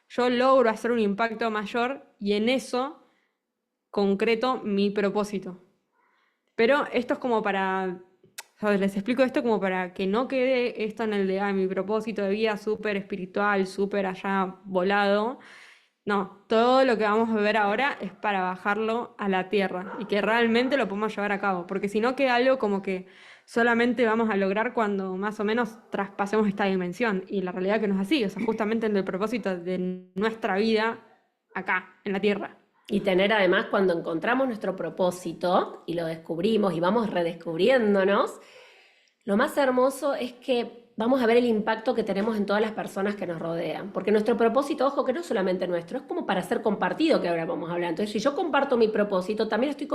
yo logro hacer un impacto mayor y en eso concreto mi propósito. Pero esto es como para, ¿sabes? Les explico esto como para que no quede esto en el de, mi propósito de vida súper espiritual, súper allá volado. No, todo lo que vamos a ver ahora es para bajarlo a la tierra y que realmente lo podamos llevar a cabo, porque si no queda algo como que solamente vamos a lograr cuando más o menos traspasemos esta dimensión y la realidad que no es así, o sea, justamente en el propósito de nuestra vida acá, en la tierra. Y tener además cuando encontramos nuestro propósito y lo descubrimos y vamos redescubriéndonos, lo más hermoso es que vamos a ver el impacto que tenemos en todas las personas que nos rodean. Porque nuestro propósito, ojo, que no es solamente nuestro, es como para ser compartido, que ahora vamos a hablar. Entonces, si yo comparto mi propósito, también estoy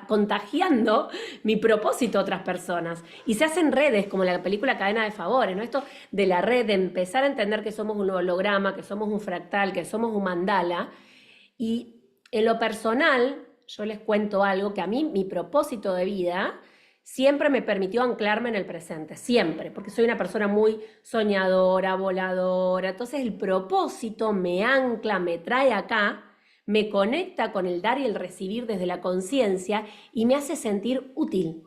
contagiando mi propósito a otras personas. Y se hacen redes, como la película Cadena de Favores, ¿no? Esto de la red, de empezar a entender que somos un holograma, que somos un fractal, que somos un mandala. Y en lo personal, yo les cuento algo que a mí, mi propósito de vida, siempre me permitió anclarme en el presente, siempre, porque soy una persona muy soñadora, voladora. Entonces el propósito me ancla, me trae acá, me conecta con el dar y el recibir desde la conciencia y me hace sentir útil.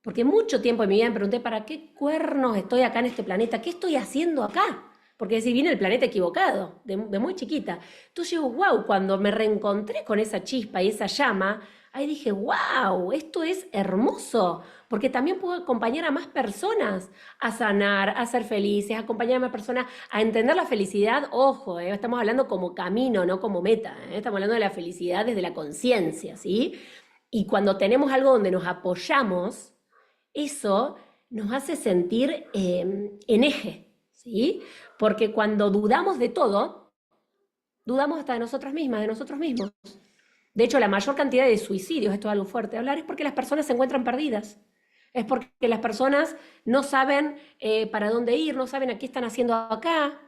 Porque mucho tiempo en mi vida me pregunté, ¿para qué cuernos estoy acá en este planeta? ¿Qué estoy haciendo acá? Porque si vine el planeta equivocado, de muy chiquita. Entonces digo, wow, cuando me reencontré con esa chispa y esa llama, ahí dije, wow, esto es hermoso, porque también puedo acompañar a más personas a sanar, a ser felices, acompañar a más personas a entender la felicidad. Ojo, estamos hablando como camino, no como meta, estamos hablando de la felicidad desde la conciencia, ¿sí? Y cuando tenemos algo donde nos apoyamos, eso nos hace sentir en eje, ¿sí? Porque cuando dudamos de todo, dudamos hasta de nosotras mismas, de nosotros mismos. De hecho, la mayor cantidad de suicidios, esto es algo fuerte de hablar, es porque las personas se encuentran perdidas. Es porque las personas no saben para dónde ir, no saben a qué están haciendo acá,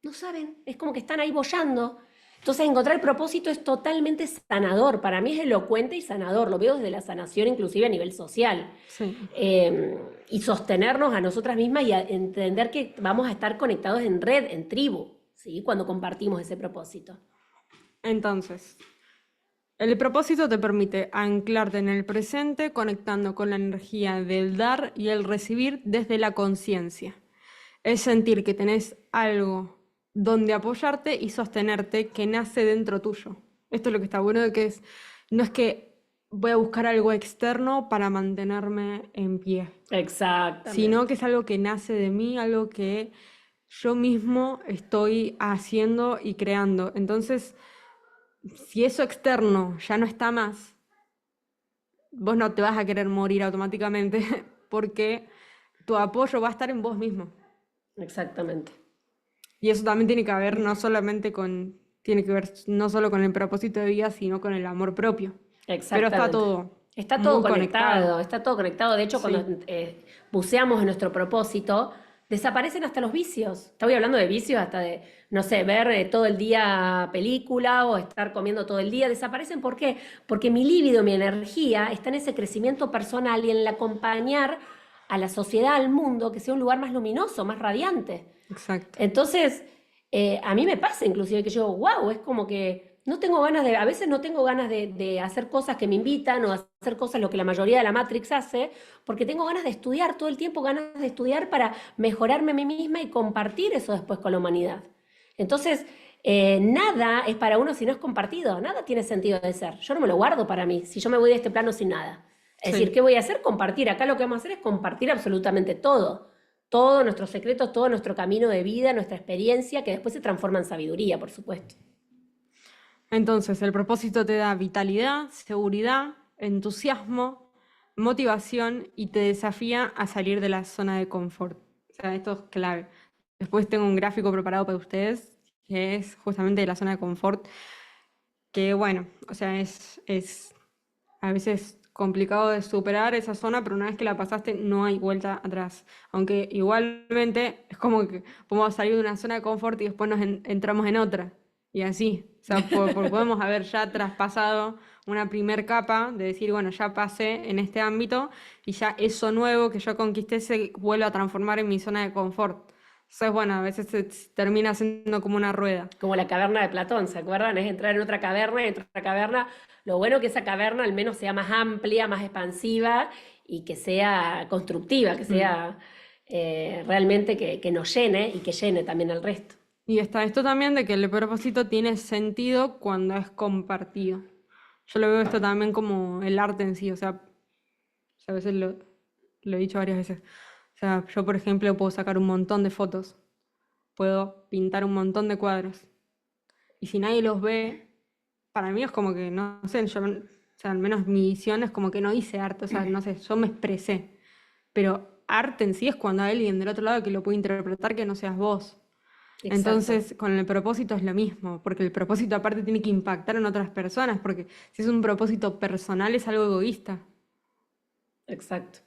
no saben, es como que están ahí boyando. Entonces, encontrar el propósito es totalmente sanador. Para mí es elocuente y sanador. Lo veo desde la sanación, inclusive a nivel social. Sí. Y sostenernos a nosotras mismas y a entender que vamos a estar conectados en red, en tribu, ¿sí? Cuando compartimos ese propósito. Entonces, el propósito te permite anclarte en el presente, conectando con la energía del dar y el recibir desde la conciencia. Es sentir que tenés algo donde apoyarte y sostenerte que nace dentro tuyo. Esto es lo que está bueno, de que no es que voy a buscar algo externo para mantenerme en pie, Exactamente. sino que es algo que nace de mí, algo que yo mismo estoy haciendo y creando. Entonces, si eso externo ya no está más, vos no te vas a querer morir automáticamente porque tu apoyo va a estar en vos mismo. Exactamente. Y eso también tiene que ver tiene que ver no solo con el propósito de vida, sino con el amor propio. Pero Exactamente. Está todo muy conectado, está todo conectado. De hecho, Sí. cuando buceamos en nuestro propósito, desaparecen hasta los vicios. Estoy hablando de vicios hasta de, no sé, ver todo el día película o estar comiendo todo el día. Desaparecen, ¿por qué? Porque mi líbido, mi energía está en ese crecimiento personal y en el acompañar a la sociedad, al mundo, que sea un lugar más luminoso, más radiante. Exacto. Entonces, a mí me pasa inclusive que yo, wow, es como que no tengo ganas a veces no tengo ganas de hacer cosas que me invitan o hacer cosas lo que la mayoría de la Matrix hace, porque tengo ganas de estudiar todo el tiempo, ganas de estudiar para mejorarme a mí misma y compartir eso después con la humanidad. Entonces, nada es para uno si no es compartido, nada tiene sentido de ser. Yo no me lo guardo para mí, si yo me voy de este plano sin nada. Es decir, ¿qué voy a hacer? Compartir. Acá lo que vamos a hacer es compartir absolutamente todo. Todos nuestros secretos, todo nuestro camino de vida, nuestra experiencia, que después se transforma en sabiduría, por supuesto. Entonces, el propósito te da vitalidad, seguridad, entusiasmo, motivación y te desafía a salir de la zona de confort. O sea, esto es clave. Después tengo un gráfico preparado para ustedes, que es justamente de la zona de confort, que bueno, o sea, es a veces complicado de superar esa zona, pero una vez que la pasaste no hay vuelta atrás. Aunque igualmente es como que podemos salir de una zona de confort y después nos entramos en otra. Y así, o sea, podemos haber ya traspasado una primer capa de decir, bueno, ya pasé en este ámbito y ya eso nuevo que yo conquisté se vuelve a transformar en mi zona de confort. Entonces, bueno, a veces se termina siendo como una rueda. Como la caverna de Platón, ¿se acuerdan? Es entrar en otra caverna, en otra caverna. Lo bueno es que esa caverna al menos sea más amplia, más expansiva y que sea constructiva, que sea realmente que nos llene y que llene también al resto. Y está esto también de que el propósito tiene sentido cuando es compartido. Yo lo veo esto también como el arte en sí, o sea a veces lo he dicho varias veces. O sea, yo por ejemplo puedo sacar un montón de fotos, puedo pintar un montón de cuadros. Y si nadie los ve, para mí es como que, no sé, o sea, al menos mi visión es como que no hice arte, o sea, no sé, yo me expresé. Pero arte en sí es cuando hay alguien del otro lado que lo puede interpretar que no seas vos. Exacto. Entonces, con el propósito es lo mismo, porque el propósito aparte tiene que impactar en otras personas, porque si es un propósito personal es algo egoísta. Exacto.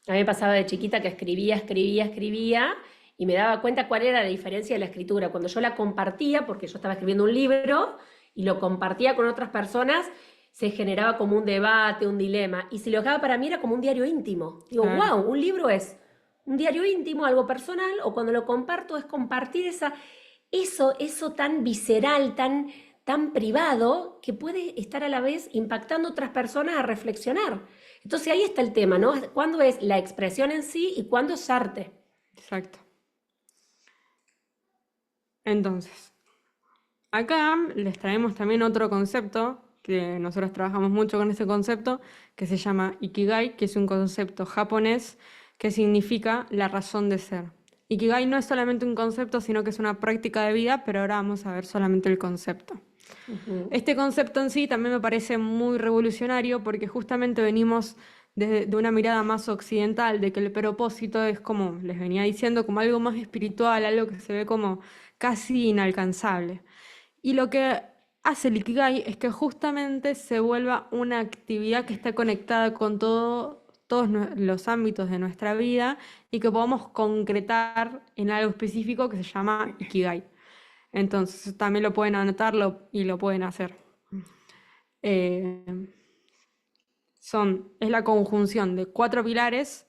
A mí me pasaba de chiquita que escribía y me daba cuenta cuál era la diferencia de la escritura. Cuando yo la compartía, porque yo estaba escribiendo un libro y lo compartía con otras personas, se generaba como un debate, un dilema. Y si lo dejaba para mí era como un diario íntimo. Digo, Claro. wow, un libro es un diario íntimo, algo personal, o cuando lo comparto es compartir eso tan visceral, tan privado, que puede estar a la vez impactando a otras personas a reflexionar. Entonces ahí está el tema, ¿no? ¿Cuándo es la expresión en sí y cuándo es arte? Exacto. Entonces, acá les traemos también otro concepto, que nosotros trabajamos mucho con ese concepto, que se llama Ikigai, que es un concepto japonés que significa la razón de ser. Ikigai no es solamente un concepto, sino que es una práctica de vida, pero ahora vamos a ver solamente el concepto. Este concepto en sí también me parece muy revolucionario porque justamente venimos de una mirada más occidental, de que el propósito es, como les venía diciendo, como algo más espiritual, algo que se ve como casi inalcanzable. Y lo que hace el Ikigai es que justamente se vuelva una actividad que esté conectada con todos los ámbitos de nuestra vida y que podamos concretar en algo específico que se llama Ikigai. Entonces también lo pueden anotarlo y lo pueden hacer. Eh, es la conjunción de 4 pilares,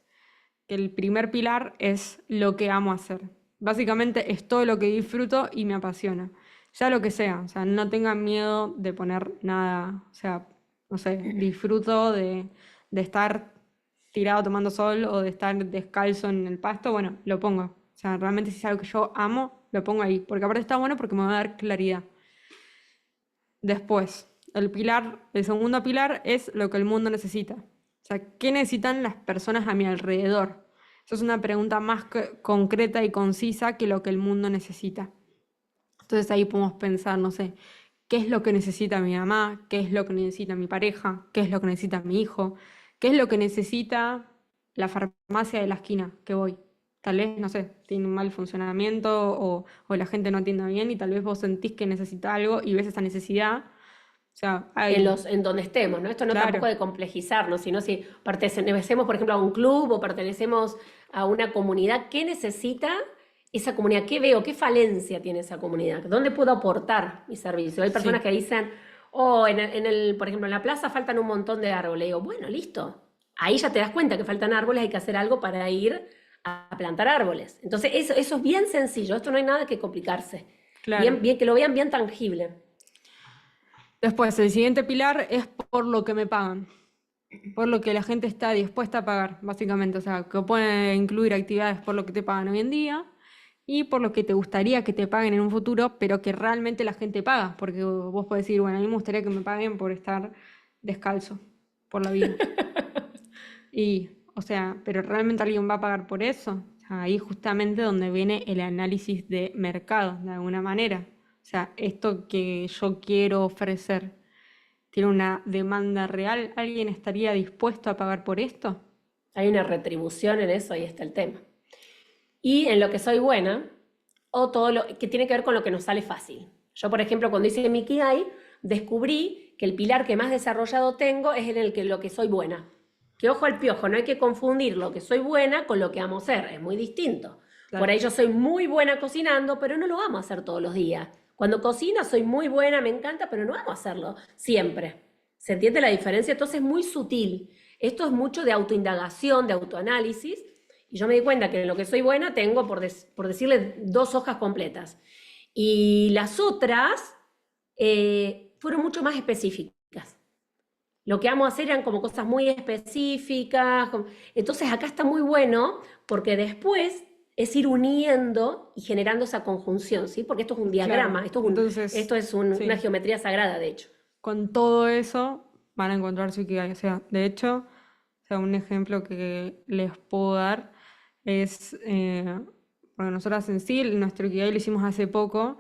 que el primer pilar es lo que amo hacer. Básicamente es todo lo que disfruto y me apasiona. Ya lo que sea, o sea, no tengan miedo de poner nada, o sea, no sé, disfruto de estar tirado tomando sol o de estar descalzo en el pasto, bueno, lo pongo. O sea, realmente si es algo que yo amo, lo pongo ahí, porque aparte está bueno porque me va a dar claridad. Después, el segundo pilar es lo que el mundo necesita. O sea, ¿qué necesitan las personas a mi alrededor? Eso es una pregunta más concreta y concisa que lo que el mundo necesita. Entonces ahí podemos pensar, no sé, ¿qué es lo que necesita mi mamá? ¿Qué es lo que necesita mi pareja? ¿Qué es lo que necesita mi hijo? ¿Qué es lo que necesita la farmacia de la esquina que voy? Tal vez, no sé, tiene un mal funcionamiento o la gente no atiende bien y tal vez vos sentís que necesita algo y ves esa necesidad. O sea, En donde estemos, ¿no? Esto no claro, tampoco de complejizarnos, sino si pertenecemos, por ejemplo, a un club o pertenecemos a una comunidad, ¿qué necesita esa comunidad? ¿Qué veo? ¿Qué falencia tiene esa comunidad? ¿Dónde puedo aportar mi servicio? Hay personas sí, que dicen, por ejemplo, en la plaza faltan un montón de árboles. Digo, bueno, listo. Ahí ya te das cuenta que faltan árboles, hay que hacer algo para ir a plantar árboles. Entonces, eso es bien sencillo, esto no hay nada que complicarse. claro. Bien, que lo vean bien tangible. Después, el siguiente pilar es por lo que me pagan, por lo que la gente está dispuesta a pagar, básicamente. O sea, que puede incluir actividades por lo que te pagan hoy en día y por lo que te gustaría que te paguen en un futuro, pero que realmente la gente paga. Porque vos podés decir, bueno, a mí me gustaría que me paguen por estar descalzo por la vida. Y, o sea, pero ¿realmente alguien va a pagar por eso? O sea, ahí justamente donde viene el análisis de mercado, de alguna manera. O sea, esto que yo quiero ofrecer tiene una demanda real. ¿Alguien estaría dispuesto a pagar por esto? Hay una retribución en eso, ahí está el tema. Y en lo que soy buena, o todo lo que tiene que ver con lo que nos sale fácil. Yo, por ejemplo, cuando hice mi Ikigai, descubrí que el pilar que más desarrollado tengo es en el que lo que soy buena. Que ojo al piojo, no hay que confundir lo que soy buena con lo que amo ser, es muy distinto. Claro. Por ahí yo soy muy buena cocinando, pero no lo amo hacer todos los días. Cuando cocino soy muy buena, me encanta, pero no amo hacerlo siempre. ¿Se entiende la diferencia? Entonces es muy sutil. Esto es mucho de autoindagación, de autoanálisis, y yo me di cuenta que en lo que soy buena tengo, por decirle, 2 hojas completas. Y las otras fueron mucho más específicas. Lo que amo hacer eran como cosas muy específicas. Entonces acá está muy bueno porque después es ir uniendo y generando esa conjunción, ¿sí? Porque esto es un diagrama, Claro. esto es Sí. una geometría sagrada, de hecho. Con todo eso van a encontrar su Ikigai. O sea, de hecho, o sea, un ejemplo que les puedo dar es, porque nosotras en sí, nuestro Ikigai lo hicimos hace poco,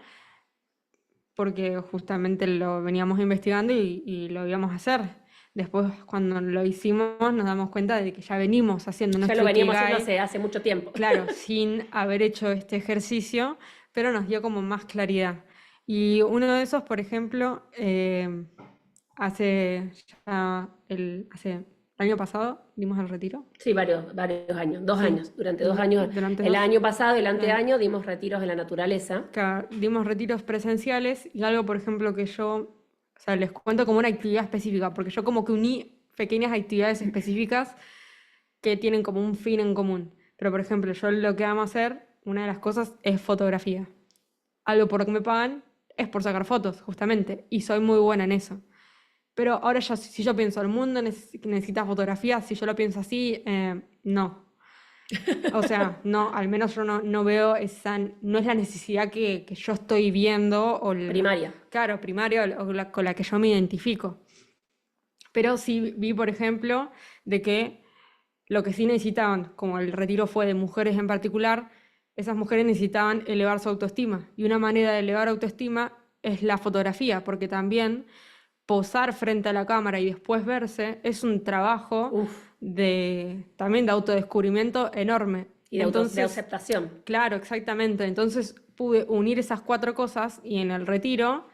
porque justamente lo veníamos investigando y lo íbamos a hacer. Después, cuando lo hicimos, nos damos cuenta de que ya venimos haciendo Ya nuestro lo veníamos Ikigai, haciendo hace mucho tiempo. claro, sin haber hecho este ejercicio, pero nos dio como más claridad. Y uno de esos, por ejemplo, hace el año pasado dimos el retiro. Sí, varios años, 2 Sí. años. Durante 2 años, Durante el 2. año pasado y el Claro. anteaño dimos retiros en la naturaleza. Dimos retiros presenciales y algo, por ejemplo, que yo O sea, les cuento como una actividad específica, porque yo como que uní pequeñas actividades específicas que tienen como un fin en común. Pero, por ejemplo, yo lo que amo hacer, una de las cosas es fotografía. Algo por lo que me pagan es por sacar fotos, justamente, y soy muy buena en eso. Pero ahora ya, si yo pienso, el mundo necesita fotografía, si yo lo pienso así, no. O sea, no, al menos yo no veo esa, no es la necesidad que yo estoy viendo, Primaria. claro, primaria, con la que yo me identifico. Pero sí vi, por ejemplo, de que lo que sí necesitaban, como el retiro fue de mujeres en particular, esas mujeres necesitaban elevar su autoestima. Y una manera de elevar autoestima es la fotografía, porque también posar frente a la cámara y después verse es un trabajo Uf, también de autodescubrimiento enorme. y de Entonces, aceptación. claro, exactamente. Entonces pude unir esas cuatro cosas y en el retiro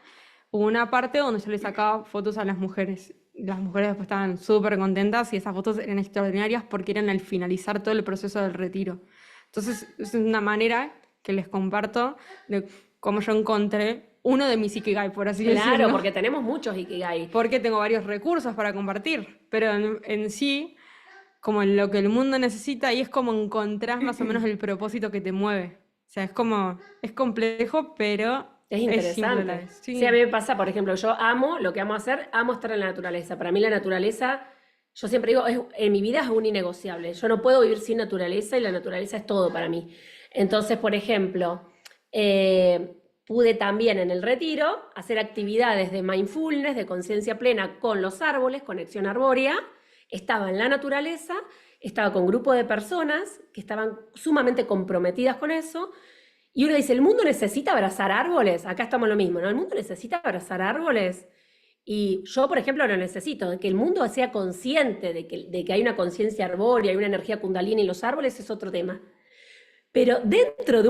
hubo una parte donde yo le sacaba fotos a las mujeres. Las mujeres después estaban súper contentas y esas fotos eran extraordinarias porque eran al finalizar todo el proceso del retiro. Entonces es una manera que les comparto de cómo yo encontré uno de mis ikigai, por así Claro, decirlo. porque tenemos muchos Ikigai. Porque tengo varios recursos para compartir, pero en sí, como en lo que el mundo necesita, ahí es como encontrás más o menos el propósito que te mueve. O sea, es complejo, pero Es simple a la interesante. vez. Sí, a mí me pasa, por ejemplo, yo amo lo que amo hacer, amo estar en la naturaleza. Para mí la naturaleza, yo siempre digo, en mi vida es un innegociable. Yo no puedo vivir sin naturaleza y la naturaleza es todo para mí. Entonces, por ejemplo, pude también en el retiro hacer actividades de mindfulness, de conciencia plena con los árboles, conexión arbórea. Estaba en la naturaleza, estaba con un grupo de personas que estaban sumamente comprometidas con eso. Y uno dice, ¿el mundo necesita abrazar árboles? Acá estamos lo mismo, ¿no? ¿El mundo necesita abrazar árboles? Y yo, por ejemplo, lo necesito, de que el mundo sea consciente de que hay una conciencia arbórea, hay una energía kundalini en los árboles, es otro tema. Pero dentro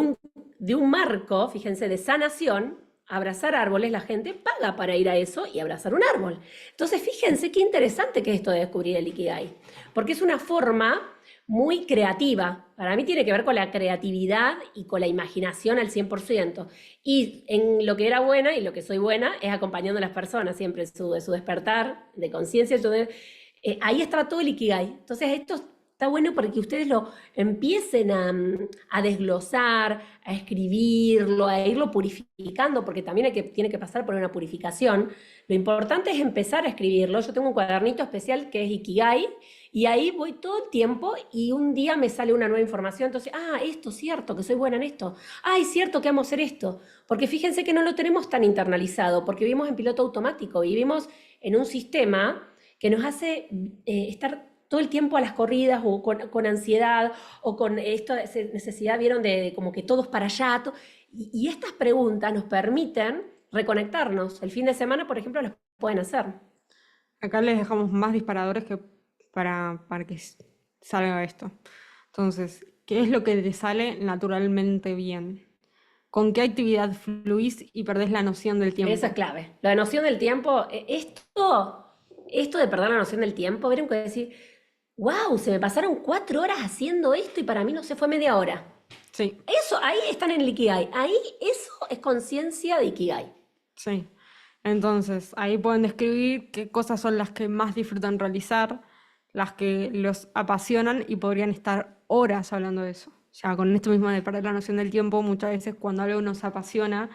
de un marco, fíjense, de sanación, abrazar árboles, la gente paga para ir a eso y abrazar un árbol. Entonces, fíjense qué interesante que es esto de descubrir el Ikigai, porque es una forma muy creativa. Para mí tiene que ver con la creatividad y con la imaginación al 100%. Y en lo que era buena y lo que soy buena es acompañando a las personas siempre su despertar de conciencia. Ahí está todo el Ikigai. Entonces, esto está bueno porque ustedes lo empiecen a desglosar, a escribirlo, a irlo purificando, porque también tiene que pasar por una purificación. Lo importante es empezar a escribirlo. Yo tengo un cuadernito especial que es Ikigai, y ahí voy todo el tiempo y un día me sale una nueva información. Entonces, esto es cierto, que soy buena en esto. Es cierto que amo hacer esto. Porque fíjense que no lo tenemos tan internalizado, porque vivimos en piloto automático, vivimos en un sistema que nos hace estar todo el tiempo a las corridas o con ansiedad o con esta necesidad, vieron, de como que todos para allá. Y estas preguntas nos permiten reconectarnos. El fin de semana, por ejemplo, las pueden hacer. Acá les dejamos más disparadores que para que salga esto. Entonces, ¿qué es lo que te sale naturalmente bien? ¿Con qué actividad fluís y perdés la noción del tiempo? Eso es clave. La noción del tiempo, esto de perder la noción del tiempo, vieron que decir, wow, se me pasaron 4 horas haciendo esto y para mí no se fue media hora. Sí, Eso, ahí están en el Ikigai. Ahí eso es conciencia de Ikigai. sí. Entonces, ahí pueden describir qué cosas son las que más disfrutan realizar, las que los apasionan y podrían estar horas hablando de eso. O sea, con esto mismo de perder la noción del tiempo, muchas veces cuando algo nos apasiona,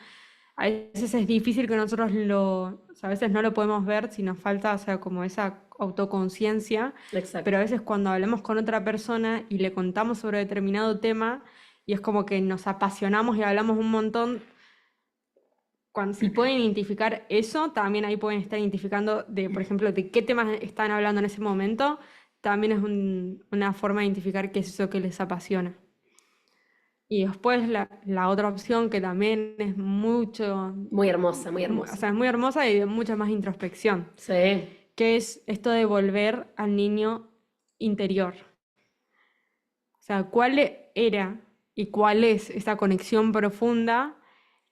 a veces es difícil que nosotros o sea, a veces no lo podemos ver si nos falta, o sea, como esa autoconciencia, Exacto. pero a veces cuando hablamos con otra persona y le contamos sobre determinado tema y es como que nos apasionamos y hablamos un montón, si pueden identificar eso, también ahí pueden estar identificando por ejemplo, de qué temas están hablando en ese momento, también es una forma de identificar qué es eso que les apasiona. Y después la otra opción que también es mucho, Muy hermosa, muy o hermosa. sea, es muy hermosa y de mucha más introspección, Sí. que es esto de volver al niño interior. O sea, ¿cuál era y cuál es esa conexión profunda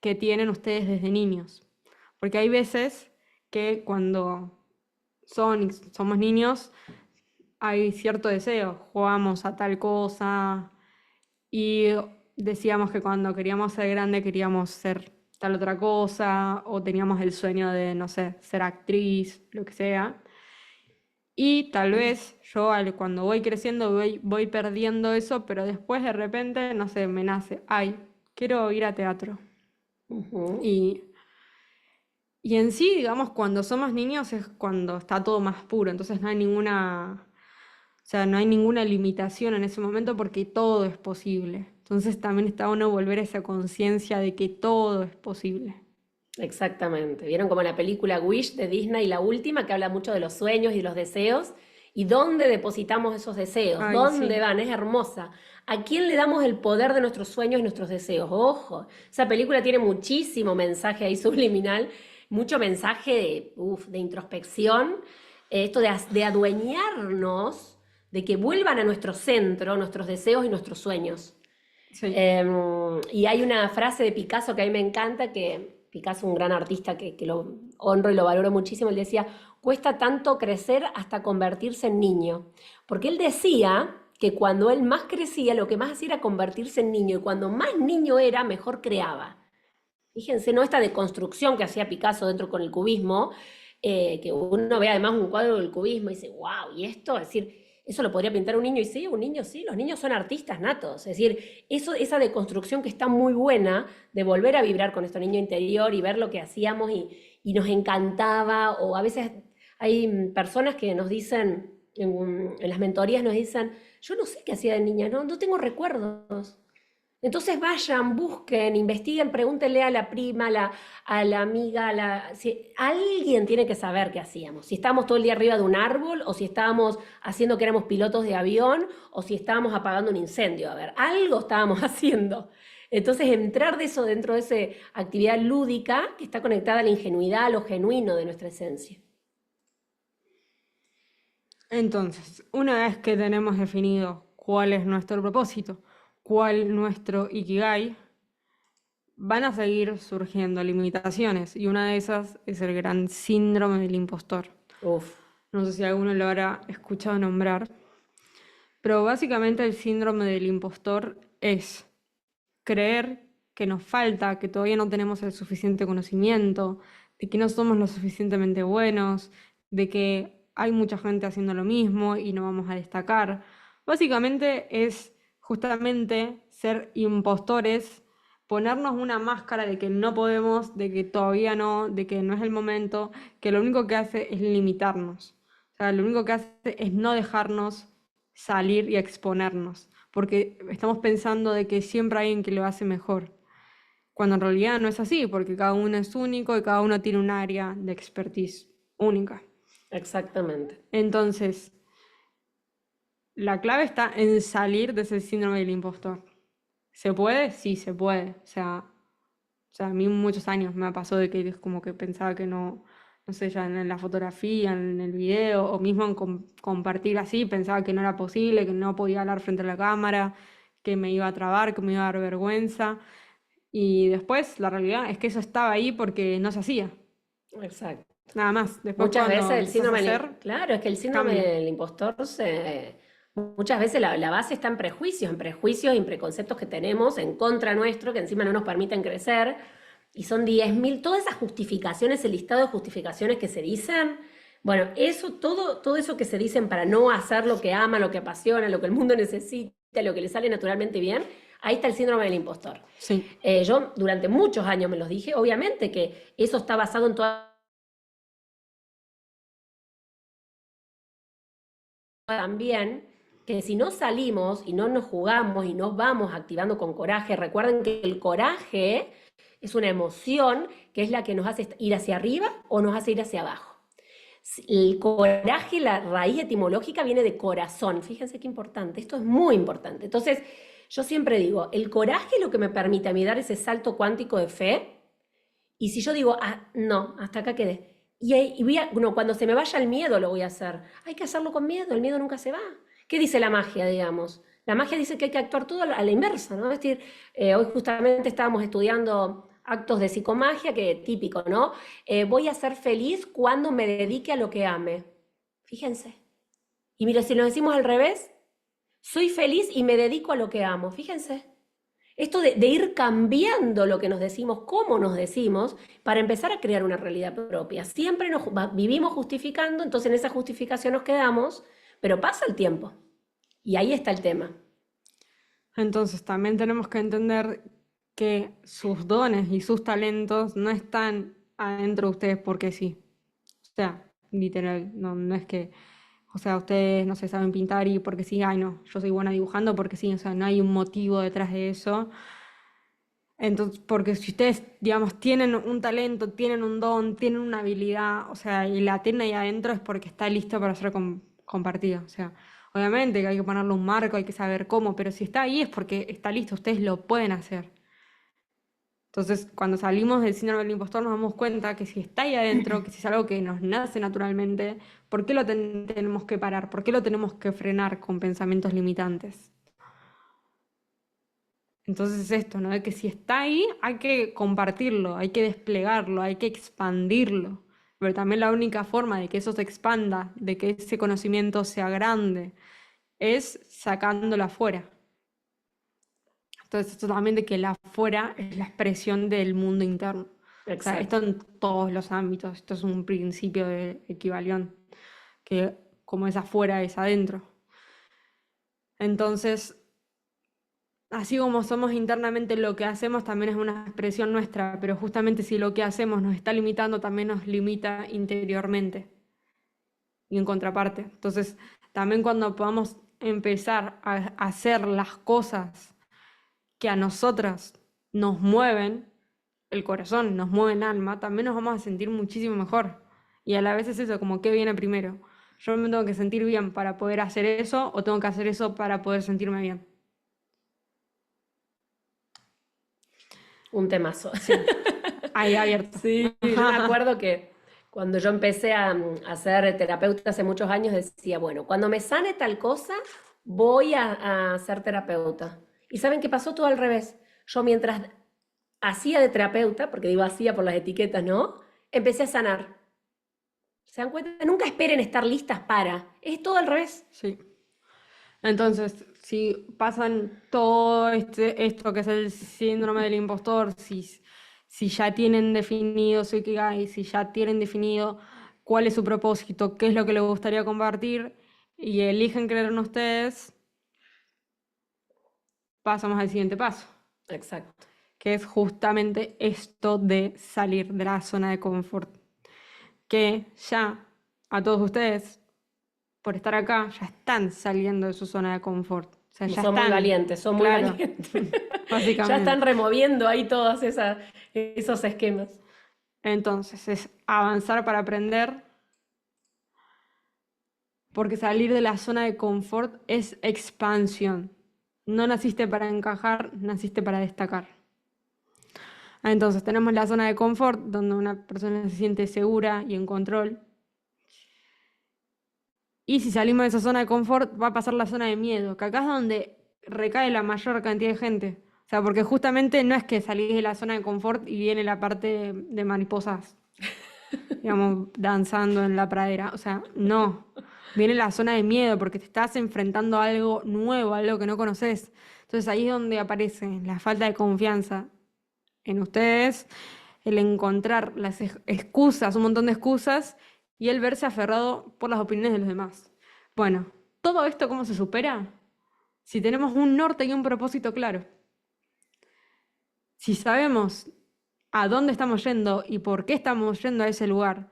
que tienen ustedes desde niños? Porque hay veces que cuando somos niños hay cierto deseo, jugamos a tal cosa y decíamos que cuando queríamos ser grande queríamos ser tal otra cosa, o teníamos el sueño de, no sé, ser actriz, lo que sea. Y tal vez yo cuando voy creciendo voy perdiendo eso, pero después de repente, no sé, me nace, ay, quiero ir a teatro. Ujú. Y, y en sí, digamos, cuando somos niños es cuando está todo más puro, entonces no hay ninguna, o sea, no hay ninguna limitación en ese momento porque todo es posible. Entonces también está bueno volver a esa conciencia de que todo es posible. Exactamente. ¿Vieron como la película Wish de Disney, la última, que habla mucho de los sueños y los deseos? ¿Y dónde depositamos esos deseos? Ay, ¿Dónde sí. van? Es hermosa. ¿A quién le damos el poder de nuestros sueños y nuestros deseos? Ojo, esa película tiene muchísimo mensaje ahí subliminal, mucho mensaje de introspección, esto de adueñarnos, de que vuelvan a nuestro centro nuestros deseos y nuestros sueños. Sí. Y hay una frase de Picasso que a mí me encanta, que Picasso, un gran artista que lo honro y lo valoro muchísimo, él decía, cuesta tanto crecer hasta convertirse en niño. Porque él decía que cuando él más crecía, lo que más hacía era convertirse en niño, y cuando más niño era, mejor creaba. Fíjense, ¿no? Esta deconstrucción que hacía Picasso dentro con el cubismo, que uno ve además un cuadro del cubismo y dice, wow, ¿y esto? Es decir, eso lo podría pintar un niño, y sí, un niño sí, los niños son artistas natos. Es decir, esa deconstrucción que está muy buena de volver a vibrar con nuestro niño interior y ver lo que hacíamos y nos encantaba, o a veces hay personas que nos dicen, en las mentorías nos dicen, yo no sé qué hacía de niña, no tengo recuerdos. Entonces vayan, busquen, investiguen, pregúntenle a la prima, a la amiga, si, alguien tiene que saber qué hacíamos. Si estábamos todo el día arriba de un árbol, o si estábamos haciendo que éramos pilotos de avión, o si estábamos apagando un incendio. A ver, algo estábamos haciendo. Entonces entrar de eso dentro de esa actividad lúdica que está conectada a la ingenuidad, a lo genuino de nuestra esencia. Entonces, una vez que tenemos definido cuál es nuestro propósito, cuál nuestro ikigai, van a seguir surgiendo limitaciones y una de esas es el gran síndrome del impostor. Uf, No sé si alguno lo habrá escuchado nombrar, pero básicamente el síndrome del impostor es creer que nos falta, que todavía no tenemos el suficiente conocimiento, de que no somos lo suficientemente buenos, de que hay mucha gente haciendo lo mismo y no vamos a destacar. Básicamente es justamente ser impostores, ponernos una máscara de que no podemos, de que todavía no, de que no es el momento, que lo único que hace es limitarnos. O sea, lo único que hace es no dejarnos salir y exponernos porque estamos pensando de que siempre hay alguien que lo hace mejor, cuando en realidad no es así, porque cada uno es único y cada uno tiene un área de expertise única. exactamente. Entonces, la clave está en salir de ese síndrome del impostor. ¿Se puede? Sí, se puede. O sea, a mí muchos años me pasó de que es como que pensaba que no, no sé, ya en la fotografía, en el video, o mismo en compartir así, pensaba que no era posible, que no podía hablar frente a la cámara, que me iba a trabar, que me iba a dar vergüenza. Y después la realidad es que eso estaba ahí porque no se hacía. Exacto. Nada más. Después Muchas veces cuando el empezás a síndrome, hacer, claro, es que el síndrome cambia. del impostor muchas veces la base está en prejuicios y en preconceptos que tenemos en contra nuestro, que encima no nos permiten crecer, y son 10.000, todas esas justificaciones, el listado de justificaciones que se dicen, bueno, eso, todo eso que se dicen para no hacer lo que ama, lo que apasiona, lo que el mundo necesita, lo que le sale naturalmente bien, ahí está el síndrome del impostor. Sí. Yo durante muchos años me los dije, obviamente que eso está basado en toda también que si no salimos y no nos jugamos y nos vamos activando con coraje, recuerden que el coraje es una emoción que es la que nos hace ir hacia arriba o nos hace ir hacia abajo. El coraje, la raíz etimológica viene de corazón. Fíjense qué importante, esto es muy importante. Entonces, yo siempre digo, el coraje es lo que me permite a mí dar ese salto cuántico de fe. Y si yo digo, no, hasta acá quedé. Cuando se me vaya el miedo lo voy a hacer. Hay que hacerlo con miedo, el miedo nunca se va. ¿Qué dice la magia, digamos? La magia dice que hay que actuar todo a la inversa, ¿no? Es decir, hoy justamente estábamos estudiando actos de psicomagia, que es típico, ¿no? Voy a ser feliz cuando me dedique a lo que ame. Fíjense. Y mira, si lo decimos al revés, soy feliz y me dedico a lo que amo. Fíjense. Esto de ir cambiando lo que nos decimos, cómo nos decimos, para empezar a crear una realidad propia. Siempre vivimos justificando, entonces en esa justificación nos quedamos, pero pasa el tiempo. Y ahí está el tema. Entonces también tenemos que entender que sus dones y sus talentos no están adentro de ustedes porque sí. O sea, literal, no es que, o sea, ustedes no se saben pintar y porque sí, ay no, yo soy buena dibujando porque sí, o sea, no hay un motivo detrás de eso. Entonces, porque si ustedes, digamos, tienen un talento, tienen un don, tienen una habilidad, o sea, y la tienen ahí adentro es porque está listo para ser compartido. O sea, obviamente que hay que ponerle un marco, hay que saber cómo, pero si está ahí es porque está listo, ustedes lo pueden hacer. Entonces, cuando salimos del síndrome del impostor nos damos cuenta que si está ahí adentro, que si es algo que nos nace naturalmente, ¿por qué lo tenemos que parar? ¿Por qué lo tenemos que frenar con pensamientos limitantes? Entonces es esto, ¿no? De que si está ahí, hay que compartirlo, hay que desplegarlo, hay que expandirlo. Pero también la única forma de que eso se expanda, de que ese conocimiento sea grande, es sacándolo afuera. Entonces esto también de que el afuera es la expresión del mundo interno. O sea, esto Exacto. en todos los ámbitos, esto es un principio de equivalión, que como es afuera es adentro. Entonces, así como somos internamente, lo que hacemos también es una expresión nuestra, pero justamente si lo que hacemos nos está limitando, también nos limita interiormente y en contraparte. Entonces, también cuando podamos empezar a hacer las cosas que a nosotras nos mueven el corazón, nos mueve el alma, también nos vamos a sentir muchísimo mejor. Y a la vez es eso, como qué viene primero. Yo me tengo que sentir bien para poder hacer eso o tengo que hacer eso para poder sentirme bien. Un temazo. Sí, ahí abierto. Sí, yo me acuerdo que cuando yo empecé a ser terapeuta hace muchos años, decía, bueno, cuando me sane tal cosa, voy a ser terapeuta. ¿Y saben qué pasó? Todo al revés. Yo mientras hacía de terapeuta, porque digo hacía por las etiquetas, ¿no? Empecé a sanar. ¿Se dan cuenta? Nunca esperen estar listas para. Es todo al revés. Sí. Entonces, si pasan todo esto que es el síndrome del impostor, si ya tienen definido su Ikigai, si ya tienen definido cuál es su propósito, qué es lo que les gustaría compartir y eligen creer en ustedes, pasamos al siguiente paso, Exacto. que es justamente esto de salir de la zona de confort. Que ya a todos ustedes, por estar acá, ya están saliendo de su zona de confort. O sea, ya Son muy están, valientes, son muy claro, valientes. Ya básicamente. están removiendo ahí todos esos esquemas. Entonces, es avanzar para aprender, porque salir de la zona de confort es expansión. No naciste para encajar, naciste para destacar. Entonces, tenemos la zona de confort, donde una persona se siente segura y en control. Y si salimos de esa zona de confort, va a pasar la zona de miedo, que acá es donde recae la mayor cantidad de gente. O sea, porque justamente no es que salís de la zona de confort y viene la parte de mariposas, digamos, danzando en la pradera. O sea, no. Viene la zona de miedo porque te estás enfrentando a algo nuevo, a algo que no conoces. Entonces ahí es donde aparece la falta de confianza en ustedes, el encontrar las excusas, un montón de excusas, y el verse aferrado por las opiniones de los demás. Bueno, ¿todo esto cómo se supera? Si tenemos un norte y un propósito claro. Si sabemos a dónde estamos yendo y por qué estamos yendo a ese lugar,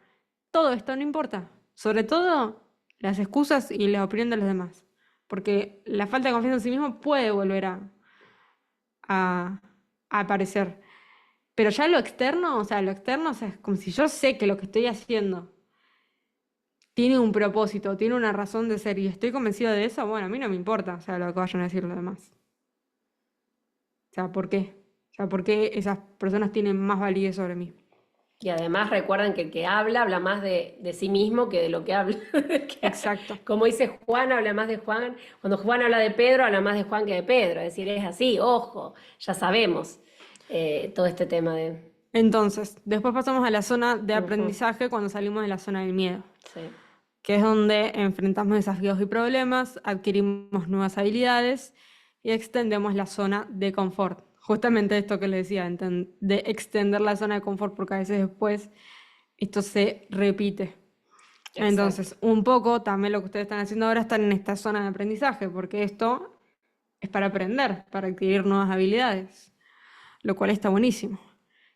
todo esto no importa. Sobre todo las excusas y la opinión de los demás. Porque la falta de confianza en sí mismo puede volver a aparecer. Pero ya lo externo, o sea, lo externo, o sea, es como si yo sé que lo que estoy haciendo tiene un propósito, tiene una razón de ser y estoy convencido de eso, bueno, a mí no me importa, o sea, lo que vayan a decir los demás. O sea, ¿por qué? O sea, ¿por qué esas personas tienen más validez sobre mí? Y además recuerden que el que habla más de sí mismo que de lo que habla. Exacto. Como dice Juan, habla más de Juan. Cuando Juan habla de Pedro, habla más de Juan que de Pedro. Es decir, es así, ojo, ya sabemos todo este tema de... Entonces, después pasamos a la zona de Ujú. aprendizaje cuando salimos de la zona del miedo, Sí. que es donde enfrentamos desafíos y problemas, adquirimos nuevas habilidades y extendemos la zona de confort. justamente esto que les decía, de extender la zona de confort, porque a veces después esto se repite. Exacto. Entonces, un poco también lo que ustedes están haciendo ahora están en esta zona de aprendizaje, porque esto es para aprender, para adquirir nuevas habilidades, lo cual está buenísimo.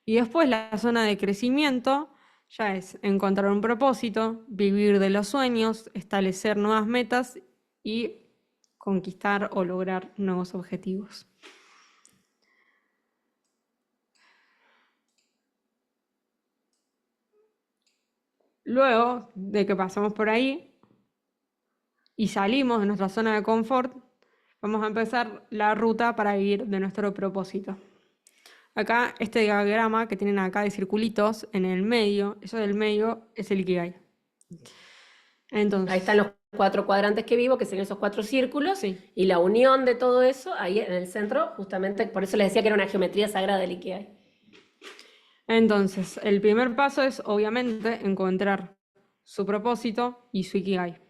Y después la zona de crecimiento ya es encontrar un propósito, vivir de los sueños, establecer nuevas metas y conquistar o lograr nuevos objetivos. Luego de que pasamos por ahí y salimos de nuestra zona de confort, vamos a empezar la ruta para vivir de nuestro propósito. Acá, este diagrama que tienen acá de circulitos en el medio, eso del medio es el Ikigai. Entonces, Ahí están los 4 cuadrantes que vivo, que serían esos 4 círculos, sí. y la unión de todo eso, ahí en el centro, justamente, por eso les decía que era una geometría sagrada del Ikigai. Entonces, el primer paso es, obviamente, encontrar su propósito y su Ikigai.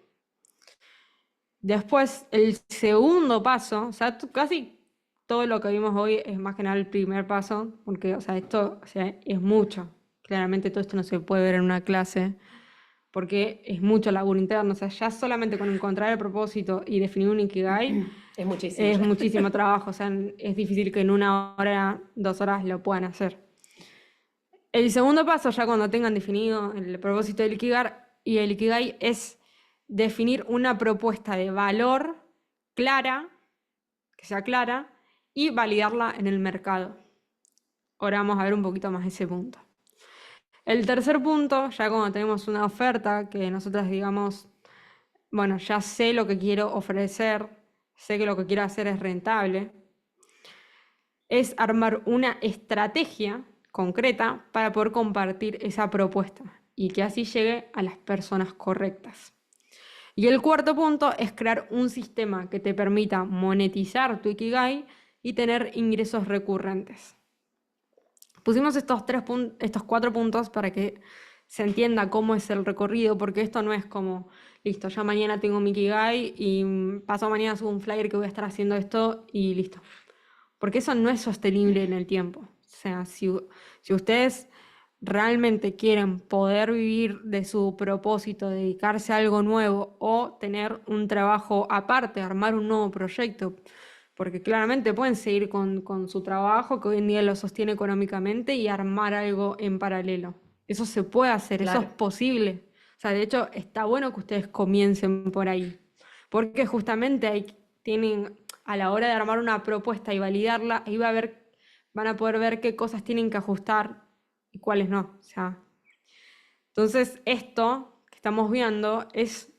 Después, el segundo paso, o sea, casi todo lo que vimos hoy es más que nada el primer paso, porque, o sea, esto, o sea, es mucho. Claramente todo esto no se puede ver en una clase, porque es mucho laburo interno. O sea, ya solamente con encontrar el propósito y definir un Ikigai Es muchísimo. es ya. muchísimo trabajo. O sea, es difícil que en 1 hora, 2 horas lo puedan hacer. El segundo paso, ya cuando tengan definido el propósito del Ikigai, es definir una propuesta de valor clara, que sea clara, y validarla en el mercado. Ahora vamos a ver un poquito más ese punto. El tercer punto, ya cuando tenemos una oferta que nosotras digamos, bueno, ya sé lo que quiero ofrecer, sé que lo que quiero hacer es rentable, es armar una estrategia concreta para poder compartir esa propuesta y que así llegue a las personas correctas. Y el cuarto punto es crear un sistema que te permita monetizar tu Ikigai y tener ingresos recurrentes. Pusimos estos 4 puntos para que se entienda cómo es el recorrido, porque esto no es como, listo, ya mañana tengo mi Ikigai y pasado mañana subo un flyer que voy a estar haciendo esto y listo. Porque eso no es sostenible en el tiempo. O sea, si ustedes realmente quieren poder vivir de su propósito, dedicarse a algo nuevo o tener un trabajo aparte, armar un nuevo proyecto, porque claramente pueden seguir con su trabajo que hoy en día lo sostiene económicamente y armar algo en paralelo. Eso se puede hacer, eso es Claro. posible. O sea, de hecho, está bueno que ustedes comiencen por ahí, porque justamente tienen, a la hora de armar una propuesta y validarla, ahí van a poder ver qué cosas tienen que ajustar y cuáles no. O sea, entonces esto que estamos viendo es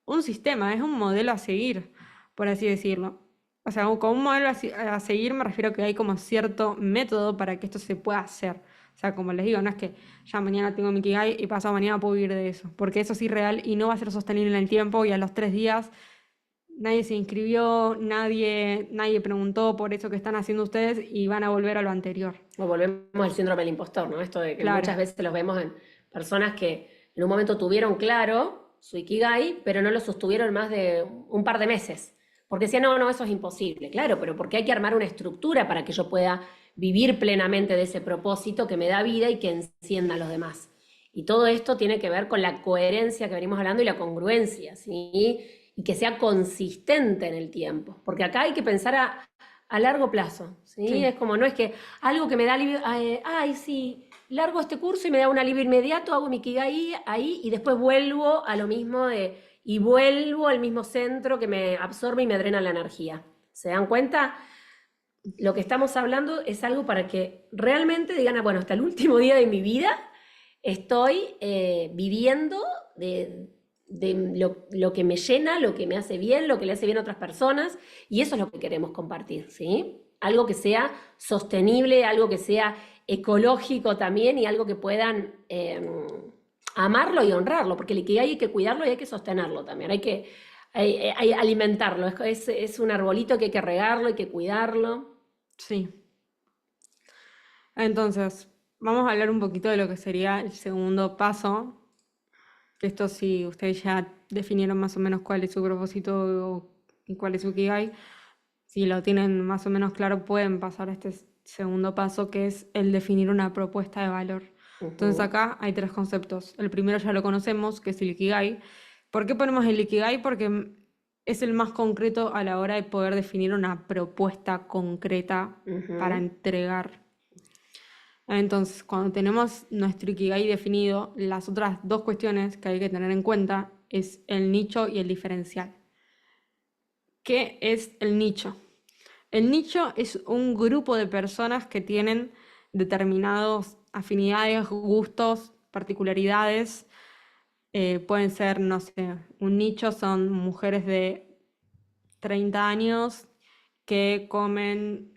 un sistema, es un modelo a seguir, por así decirlo. O sea, con un modelo a seguir me refiero a que hay como cierto método para que esto se pueda hacer. O sea, como les digo, no es que ya mañana tengo mi Ikigai y pasado mañana puedo vivir de eso, porque eso es irreal y no va a ser sostenible en el tiempo y a los 3 días nadie se inscribió, nadie preguntó por eso que están haciendo ustedes y van a volver a lo anterior. O volvemos al síndrome del impostor, ¿no? Esto de que Claro. muchas veces los vemos en personas que en un momento tuvieron claro su Ikigai, pero no lo sostuvieron más de un par de meses. Porque decían, no, eso es imposible. Claro, pero porque hay que armar una estructura para que yo pueda vivir plenamente de ese propósito que me da vida y que encienda a los demás. Y todo esto tiene que ver con la coherencia que venimos hablando y la congruencia, ¿sí? Y que sea consistente en el tiempo. Porque acá hay que pensar a largo plazo, ¿sí? Sí. Es como, no es que algo que me da alivio, sí, largo este curso y me da un alivio inmediato, hago mi Ikigai ahí y después vuelvo a lo mismo y vuelvo al mismo centro que me absorbe y me drena la energía. ¿Se dan cuenta? Lo que estamos hablando es algo para que realmente digan, bueno, hasta el último día de mi vida estoy viviendo de lo que me llena, lo que me hace bien, lo que le hace bien a otras personas, y eso es lo que queremos compartir, ¿sí? Algo que sea sostenible, algo que sea ecológico también y algo que puedan amarlo y honrarlo, porque el Ikigai hay que cuidarlo y hay que sostenerlo también, hay que alimentarlo, es un arbolito que hay que regarlo, hay que cuidarlo. Sí. Entonces, vamos a hablar un poquito de lo que sería el segundo paso. Esto sí, ustedes ya definieron más o menos cuál es su propósito y cuál es su Ikigai. si lo tienen más o menos claro, pueden pasar a este segundo paso, que es el definir una propuesta de valor. Entonces acá hay 3 conceptos. El primero ya lo conocemos, que es el Ikigai. ¿Por qué ponemos el Ikigai? Porque es el más concreto a la hora de poder definir una propuesta concreta para entregar. Entonces, cuando tenemos nuestro Ikigai definido, las otras 2 cuestiones que hay que tener en cuenta es el nicho y el diferencial. ¿Qué es el nicho? El nicho es un grupo de personas que tienen determinadas afinidades, gustos, particularidades. Pueden ser, no sé, un nicho son mujeres de 30 años que comen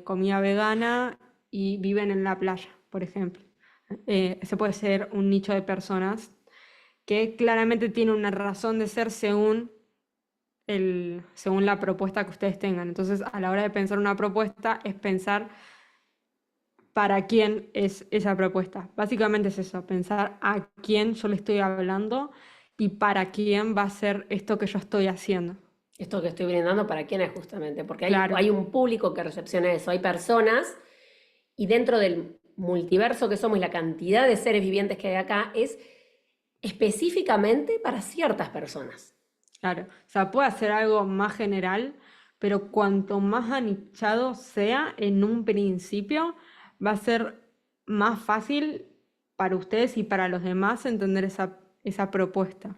comida vegana y viven en la playa, por ejemplo. Ese puede ser un nicho de personas que claramente tiene una razón de ser según la propuesta que ustedes tengan. Entonces, a la hora de pensar una propuesta, es pensar para quién es esa propuesta. Básicamente es eso, pensar a quién yo le estoy hablando y para quién va a ser esto que yo estoy haciendo. Esto que estoy brindando, ¿para quién es justamente? Porque Claro. hay un público que recepciona eso, hay personas, y dentro del multiverso que somos y la cantidad de seres vivientes que hay acá, es específicamente para ciertas personas. Claro, o sea, puede hacer algo más general, pero cuanto más anichado sea en un principio, va a ser más fácil para ustedes y para los demás entender esa propuesta.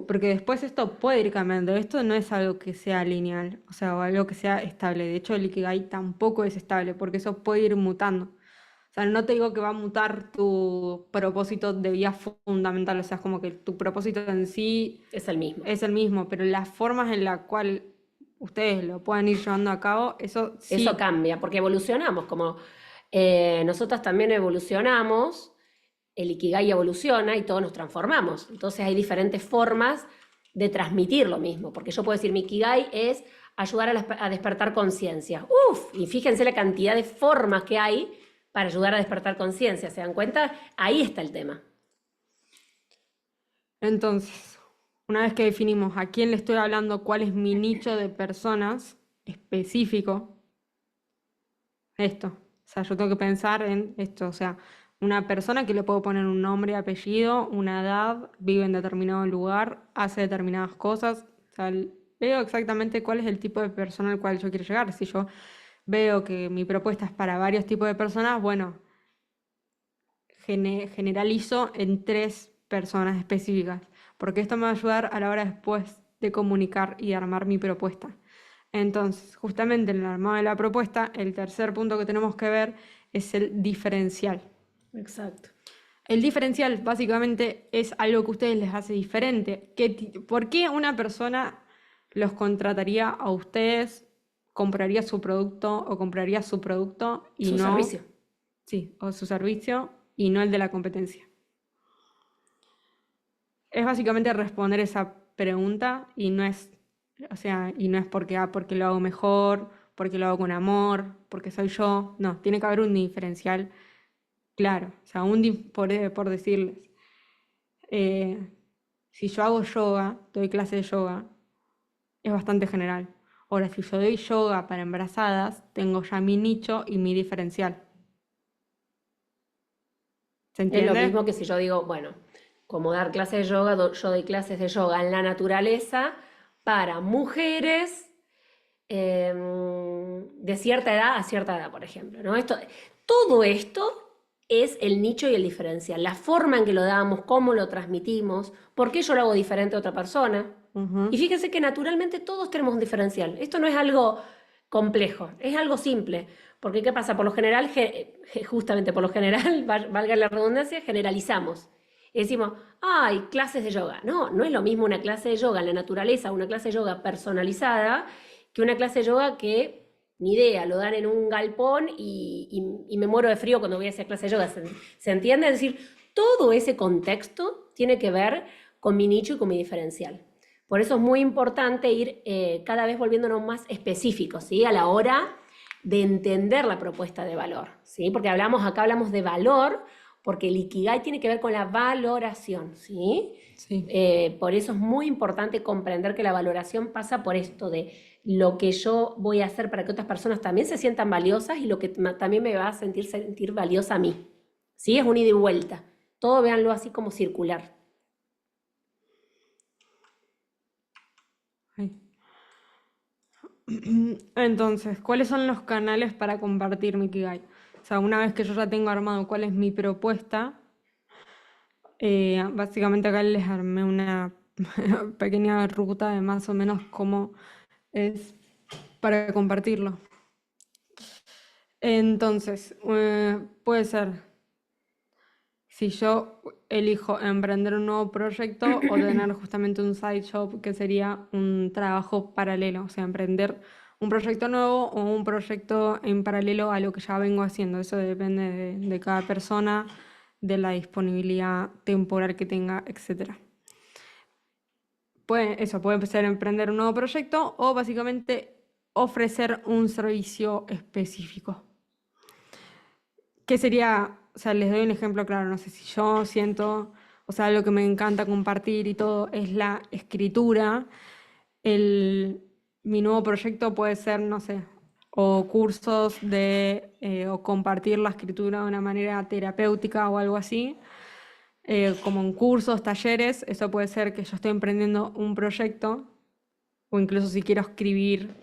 Porque después esto puede ir cambiando. Esto no es algo que sea lineal, o sea, o algo que sea estable. De hecho, el Ikigai tampoco es estable, porque eso puede ir mutando. O sea, no te digo que va a mutar tu propósito de vida fundamental, o sea, es como que tu propósito en sí Es el mismo. es el mismo, pero las formas en las cuales ustedes lo puedan ir llevando a cabo, eso sí. Eso cambia, porque evolucionamos, como nosotras también evolucionamos, el Ikigai evoluciona y todos nos transformamos. Entonces hay diferentes formas de transmitir lo mismo, porque yo puedo decir, mi Ikigai es ayudar a despertar conciencia. ¡Uf! Y fíjense la cantidad de formas que hay para ayudar a despertar conciencia. ¿Se dan cuenta? Ahí está el tema. Entonces, una vez que definimos a quién le estoy hablando, cuál es mi nicho de personas específico, esto. O sea, yo tengo que pensar en esto. O sea, una persona que le puedo poner un nombre, apellido, una edad, vive en determinado lugar, hace determinadas cosas. O sea, veo exactamente cuál es el tipo de persona al cual yo quiero llegar. Si yo veo que mi propuesta es para varios tipos de personas, bueno, generalizo en 3 personas específicas, porque esto me va a ayudar a la hora después de comunicar y armar mi propuesta. Entonces, justamente en el armado de la propuesta, el tercer punto que tenemos que ver es el diferencial. Exacto. El diferencial básicamente es algo que a ustedes les hace diferente. ¿Por qué una persona los contrataría a ustedes, compraría su producto o compraría su producto y Su no... servicio. Sí, o su servicio y no el de la competencia? Es básicamente responder esa pregunta y no es, o sea, y no es porque lo hago mejor, porque lo hago con amor, porque soy yo. No, tiene que haber un diferencial claro. O sea, por decirles, si yo hago yoga, doy clase de yoga, es bastante general. Ahora, si yo doy yoga para embarazadas, tengo ya mi nicho y mi diferencial. ¿Se Es entiende? lo mismo que si yo digo, bueno, como dar clases de yoga, yo doy clases de yoga en la naturaleza para mujeres de cierta edad a cierta edad, por ejemplo, ¿no? Todo esto es el nicho y el diferencial, la forma en que lo damos, cómo lo transmitimos, por qué yo lo hago diferente a otra persona. Y fíjense que naturalmente todos tenemos un diferencial. Esto no es algo complejo, es algo simple. Porque ¿qué pasa? Por lo general, justamente por lo general, valga la redundancia, generalizamos. Y decimos, hay clases de yoga. No, no es lo mismo una clase de yoga en la naturaleza, una clase de yoga personalizada, que una clase de yoga que, ni idea, lo dan en un galpón y me muero de frío cuando voy a hacer clase de yoga. ¿Se entiende? Es decir, todo ese contexto tiene que ver con mi nicho y con mi diferencial. Por eso es muy importante ir cada vez volviéndonos más específicos, ¿sí? A la hora de entender la propuesta de valor, ¿sí? Porque acá hablamos de valor, porque el Ikigai tiene que ver con la valoración, ¿sí? Sí. Por eso es muy importante comprender que la valoración pasa por esto de lo que yo voy a hacer para que otras personas también se sientan valiosas y lo que también me va a sentir valiosa a mí. ¿Sí? Es un ida y vuelta. Todo véanlo así como circular. Ay. Entonces, ¿cuáles son los canales para compartir mi Ikigai? O sea, una vez que yo ya tengo armado cuál es mi propuesta, básicamente acá les armé una pequeña ruta de más o menos cómo es para compartirlo. Entonces, puede ser si yo elijo emprender un nuevo proyecto o tener justamente un side job, que sería un trabajo paralelo, o sea, emprender un proyecto nuevo o un proyecto en paralelo a lo que ya vengo haciendo. Eso depende de cada persona, de la disponibilidad temporal que tenga, etc. Puede empezar a emprender un nuevo proyecto o básicamente ofrecer un servicio específico. ¿Qué sería? O sea, les doy un ejemplo claro, no sé si yo siento, o sea, lo que me encanta compartir y todo es la escritura. Mi nuevo proyecto puede ser, no sé, o cursos o compartir la escritura de una manera terapéutica o algo así, como en cursos, talleres. Eso puede ser que yo estoy emprendiendo un proyecto, o incluso si quiero escribir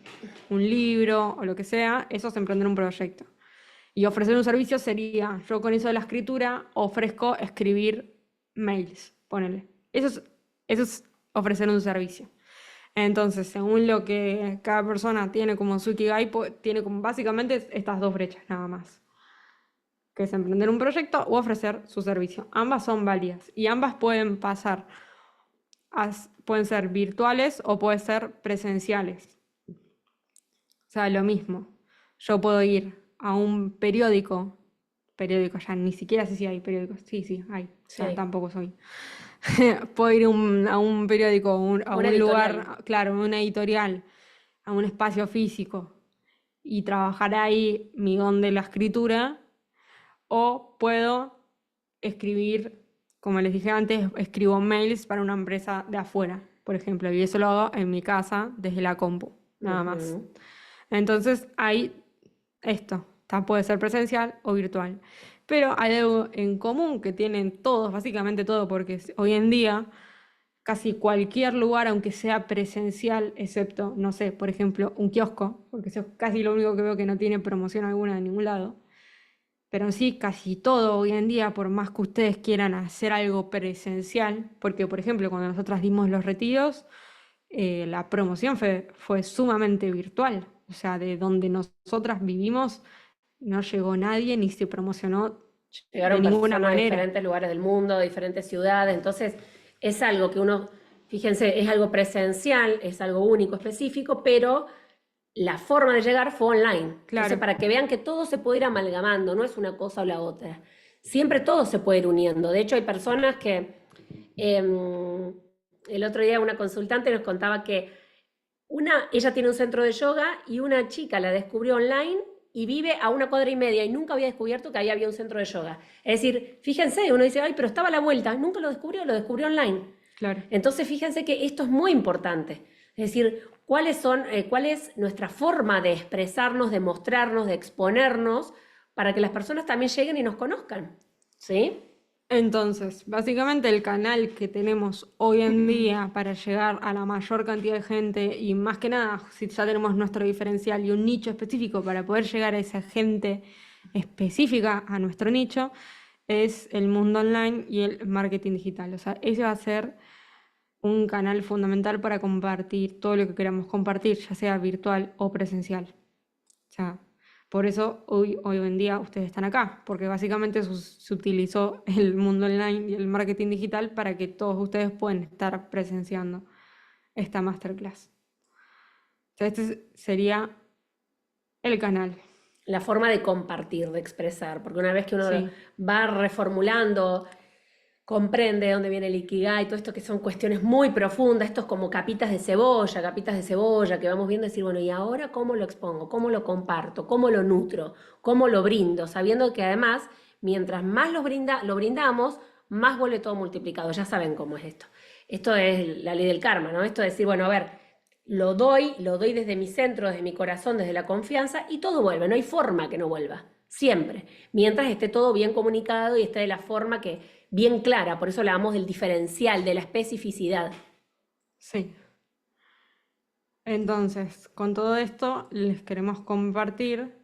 un libro o lo que sea, eso es emprender un proyecto. Y ofrecer un servicio sería, yo con eso de la escritura ofrezco escribir mails, ponele. Eso es ofrecer un servicio. Entonces, según lo que cada persona tiene como su Ikigai, tiene como básicamente estas dos brechas nada más, que es emprender un proyecto o ofrecer su servicio. Ambas son válidas y ambas pueden pueden ser virtuales o pueden ser presenciales. O sea, lo mismo. Yo puedo ir a un periódico ya ni siquiera sé si hay periódicos, sí, hay, o sea, Sí. tampoco soy. Puedo ir a un periódico, a un editorial. lugar, claro, una editorial, a un espacio físico y trabajar ahí mi don de la escritura, o puedo escribir, como les dije antes, escribo mails para una empresa de afuera, por ejemplo, y eso lo hago en mi casa desde la compu, nada más. Ujú. Entonces, ahí puede ser presencial o virtual. Pero hay algo en común que tienen todos, básicamente todo, porque hoy en día casi cualquier lugar, aunque sea presencial, excepto, no sé, por ejemplo, un kiosco, porque eso es casi lo único que veo que no tiene promoción alguna de ningún lado. Pero sí, casi todo hoy en día, por más que ustedes quieran hacer algo presencial, porque por ejemplo, cuando nosotras dimos los retiros, la promoción fue sumamente virtual. O sea, de donde nosotras vivimos no llegó nadie ni se promocionó de Llegaron ninguna personas de manera. diferentes lugares del mundo, de diferentes ciudades, entonces es algo que uno, fíjense, es algo presencial, es algo único, específico, pero la forma de llegar fue online. Entonces, Claro. para que vean que todo se puede ir amalgamando, no es una cosa o la otra. Siempre todo se puede ir uniendo. De hecho, hay personas que, el otro día una consultante nos contaba que ella tiene un centro de yoga y una chica la descubrió online y vive a 1,5 cuadras y nunca había descubierto que ahí había un centro de yoga. Es decir, fíjense, uno dice, ay, pero estaba a la vuelta, nunca lo descubrió online. Claro. Entonces, fíjense que esto es muy importante. Es decir, cuál es nuestra forma de expresarnos, de mostrarnos, de exponernos, para que las personas también lleguen y nos conozcan. ¿Sí? Entonces, básicamente el canal que tenemos hoy en día para llegar a la mayor cantidad de gente y más que nada, si ya tenemos nuestro diferencial y un nicho específico para poder llegar a esa gente específica a nuestro nicho, es el mundo online y el marketing digital. O sea, ese va a ser un canal fundamental para compartir todo lo que queramos compartir, ya sea virtual o presencial. O sea, por eso hoy en día ustedes están acá, porque básicamente se utilizó el mundo online y el marketing digital para que todos ustedes puedan estar presenciando esta masterclass. O sea, este sería el canal. La forma de compartir, de expresar, porque una vez que uno Sí. va reformulando, comprende de dónde viene el Ikigai, todo esto que son cuestiones muy profundas, estos como capitas de cebolla, que vamos viendo, decir, bueno, ¿y ahora cómo lo expongo? ¿Cómo lo comparto? ¿Cómo lo nutro? ¿Cómo lo brindo? Sabiendo que además, mientras más lo brindamos, más vuelve todo multiplicado. Ya saben cómo es esto. Esto es la ley del karma, ¿no? Esto de decir, bueno, a ver, lo doy desde mi centro, desde mi corazón, desde la confianza, y todo vuelve, no hay forma que no vuelva, siempre, mientras esté todo bien comunicado y esté de la forma bien clara, por eso hablamos del diferencial, de la especificidad. Sí. Entonces, con todo esto les queremos compartir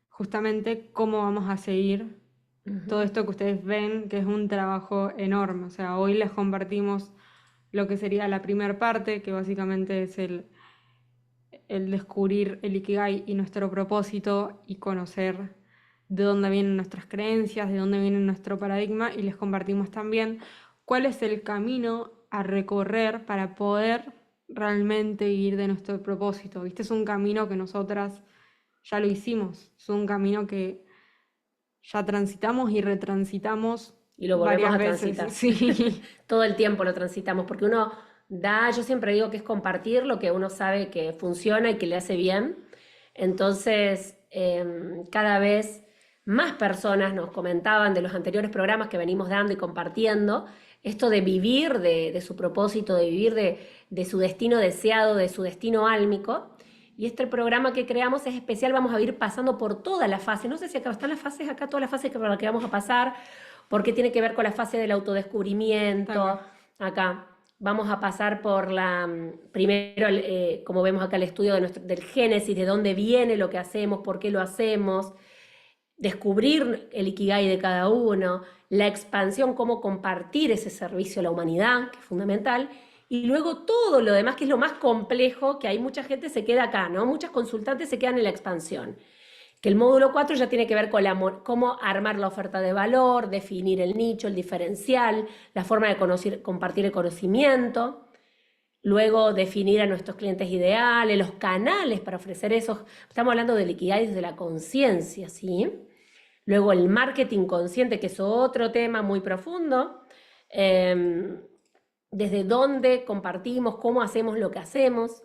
justamente cómo vamos a seguir todo esto que ustedes ven, que es un trabajo enorme. O sea, hoy les compartimos lo que sería la primera parte, que básicamente es el descubrir el Ikigai y nuestro propósito y conocer de dónde vienen nuestras creencias, de dónde viene nuestro paradigma, y les compartimos también cuál es el camino a recorrer para poder realmente vivir de nuestro propósito. ¿Viste? Es un camino que nosotras ya lo hicimos, es un camino que ya transitamos y retransitamos Y lo volvemos varias a veces. transitar. Sí. Todo el tiempo lo transitamos, porque uno yo siempre digo que es compartir lo que uno sabe que funciona y que le hace bien. Entonces, cada vez más personas nos comentaban de los anteriores programas que venimos dando y compartiendo, esto de vivir de su propósito, de vivir de su destino deseado, de su destino álmico. Y este programa que creamos es especial, vamos a ir pasando por todas las fases. No sé si acá están las fases, acá todas las fases por las que vamos a pasar, porque tiene que ver con la fase del autodescubrimiento. Acá vamos a pasar por primero, como vemos acá, el estudio del génesis, de dónde viene lo que hacemos, por qué lo hacemos, descubrir el Ikigai de cada uno, la expansión, cómo compartir ese servicio a la humanidad, que es fundamental, y luego todo lo demás, que es lo más complejo, que hay mucha gente se queda acá, ¿no? Muchas consultantes se quedan en la expansión. Que el módulo 4 ya tiene que ver con cómo armar la oferta de valor, definir el nicho, el diferencial, la forma de compartir el conocimiento, luego definir a nuestros clientes ideales, los canales para ofrecer esos. Estamos hablando del Ikigai desde la conciencia, ¿sí? Luego el marketing consciente, que es otro tema muy profundo. Desde dónde compartimos, cómo hacemos lo que hacemos.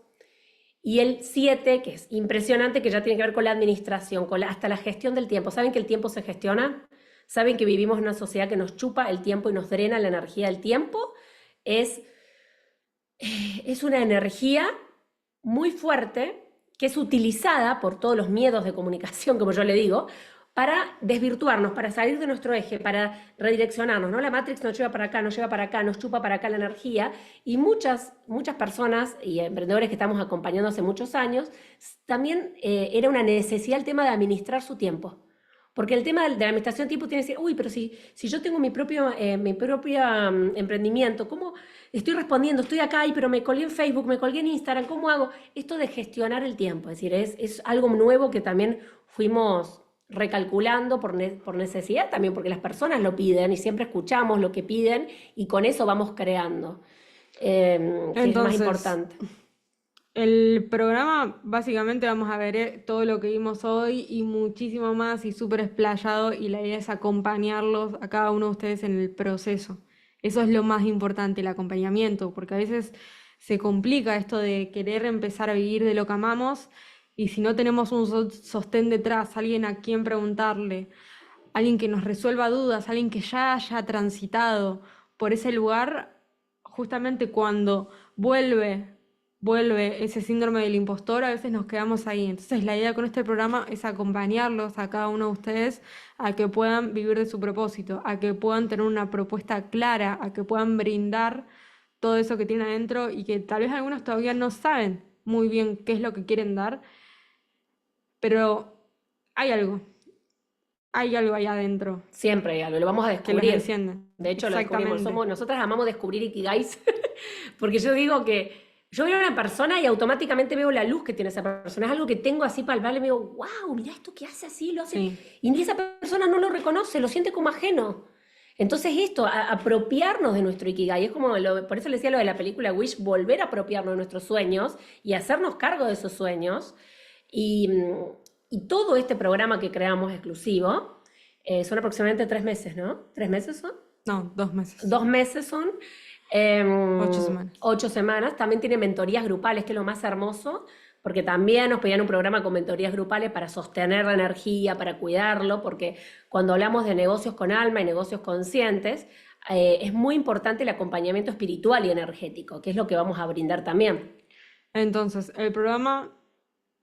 Y el 7, que es impresionante, que ya tiene que ver con la administración, hasta la gestión del tiempo. ¿Saben que el tiempo se gestiona? ¿Saben que vivimos en una sociedad que nos chupa el tiempo y nos drena la energía del tiempo? Es una energía muy fuerte que es utilizada por todos los miedos de comunicación, como yo le digo, para desvirtuarnos, para salir de nuestro eje, para redireccionarnos, ¿no? La Matrix nos lleva para acá, nos lleva para acá, nos chupa para acá la energía, y muchas personas y emprendedores que estamos acompañando hace muchos años, también era una necesidad el tema de administrar su tiempo. Porque el tema de la administración de tiempo tiene que decir, uy, pero si yo tengo mi propio emprendimiento, ¿cómo estoy respondiendo? Estoy acá, pero me colgué en Facebook, me colgué en Instagram, ¿cómo hago? Esto de gestionar el tiempo, es decir, es algo nuevo que también fuimos recalculando por necesidad, también porque las personas lo piden y siempre escuchamos lo que piden y con eso vamos creando, que es lo más importante. El programa, básicamente vamos a ver todo lo que vimos hoy y muchísimo más y súper explayado, y la idea es acompañarlos a cada uno de ustedes en el proceso. Eso es lo más importante, el acompañamiento, porque a veces se complica esto de querer empezar a vivir de lo que amamos, y si no tenemos un sostén detrás, alguien a quien preguntarle, alguien que nos resuelva dudas, alguien que ya haya transitado por ese lugar, justamente cuando vuelve ese síndrome del impostor, a veces nos quedamos ahí. Entonces la idea con este programa es acompañarlos a cada uno de ustedes a que puedan vivir de su propósito, a que puedan tener una propuesta clara, a que puedan brindar todo eso que tienen adentro y que tal vez algunos todavía no saben muy bien qué es lo que quieren dar, pero hay algo ahí adentro Siempre hay algo, lo vamos a que los descubrir. enciende. De hecho, lo descubrimos. Exactamente. Nosotras amamos descubrir Ikigais, porque yo digo que yo veo a una persona y automáticamente veo la luz que tiene esa persona. Es algo que tengo así palpable y me digo, wow, mirá esto que hace así, lo hace. Sí. Y esa persona no lo reconoce, lo siente como ajeno. Entonces esto, apropiarnos de nuestro Ikigai, es como, por eso le decía lo de la película Wish, volver a apropiarnos de nuestros sueños y hacernos cargo de esos sueños. Y todo este programa que creamos exclusivo, son aproximadamente 3 meses, ¿no? ¿3 meses son? No, 2 meses. 2 meses son. 8 semanas. 8 semanas. También tiene mentorías grupales, que es lo más hermoso, porque también nos pedían un programa con mentorías grupales para sostener la energía, para cuidarlo, porque cuando hablamos de negocios con alma y negocios conscientes, es muy importante el acompañamiento espiritual y energético, que es lo que vamos a brindar también. Entonces, el programa,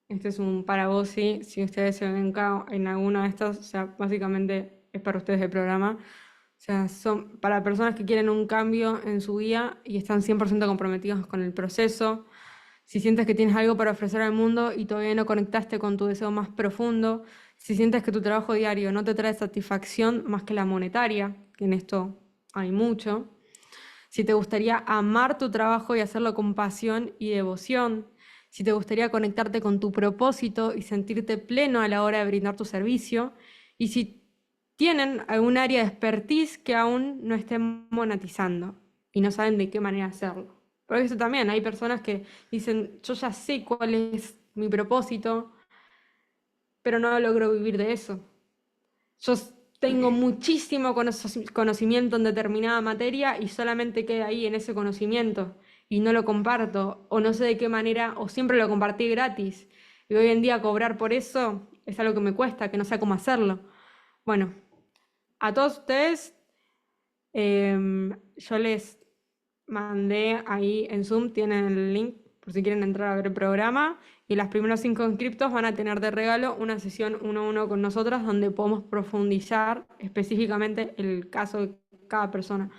este es un para vos, sí, si ustedes se ven en alguno de estos, o sea, básicamente es para ustedes el programa. O sea, son para personas que quieren un cambio en su vida y están 100% comprometidos con el proceso. Si sientes que tienes algo para ofrecer al mundo y todavía no conectaste con tu deseo más profundo, si sientes que tu trabajo diario no te trae satisfacción más que la monetaria, que en esto hay mucho, si te gustaría amar tu trabajo y hacerlo con pasión y devoción, si te gustaría conectarte con tu propósito y sentirte pleno a la hora de brindar tu servicio, y si tienen algún área de expertise que aún no estén monetizando y no saben de qué manera hacerlo. Porque eso también, hay personas que dicen, yo ya sé cuál es mi propósito, pero no logro vivir de eso. Yo tengo muchísimo conocimiento en determinada materia y solamente queda ahí en ese conocimiento y no lo comparto o no sé de qué manera o siempre lo compartí gratis y hoy en día cobrar por eso es algo que me cuesta, que no sé cómo hacerlo. Bueno, a todos ustedes yo les mandé ahí en Zoom, tienen el link por si quieren entrar a ver el programa. Y los primeros 5 inscriptos van a tener de regalo una sesión 1-1 con nosotras donde podemos profundizar específicamente el caso de cada persona.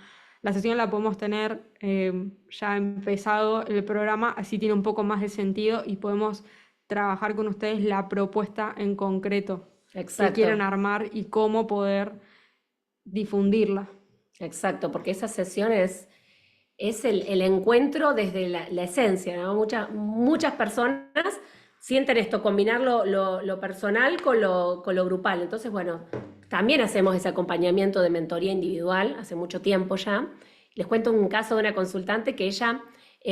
La sesión la podemos tener ya empezado el programa, así tiene un poco más de sentido y podemos trabajar con ustedes la propuesta en concreto que Exacto. quieren armar y cómo poder difundirla. Exacto, porque esa sesión es el encuentro desde la esencia, ¿no? Muchas personas sienten esto, combinar lo personal con lo grupal. Entonces, bueno, también hacemos ese acompañamiento de mentoría individual hace mucho tiempo ya. Les cuento un caso de una consultante que ella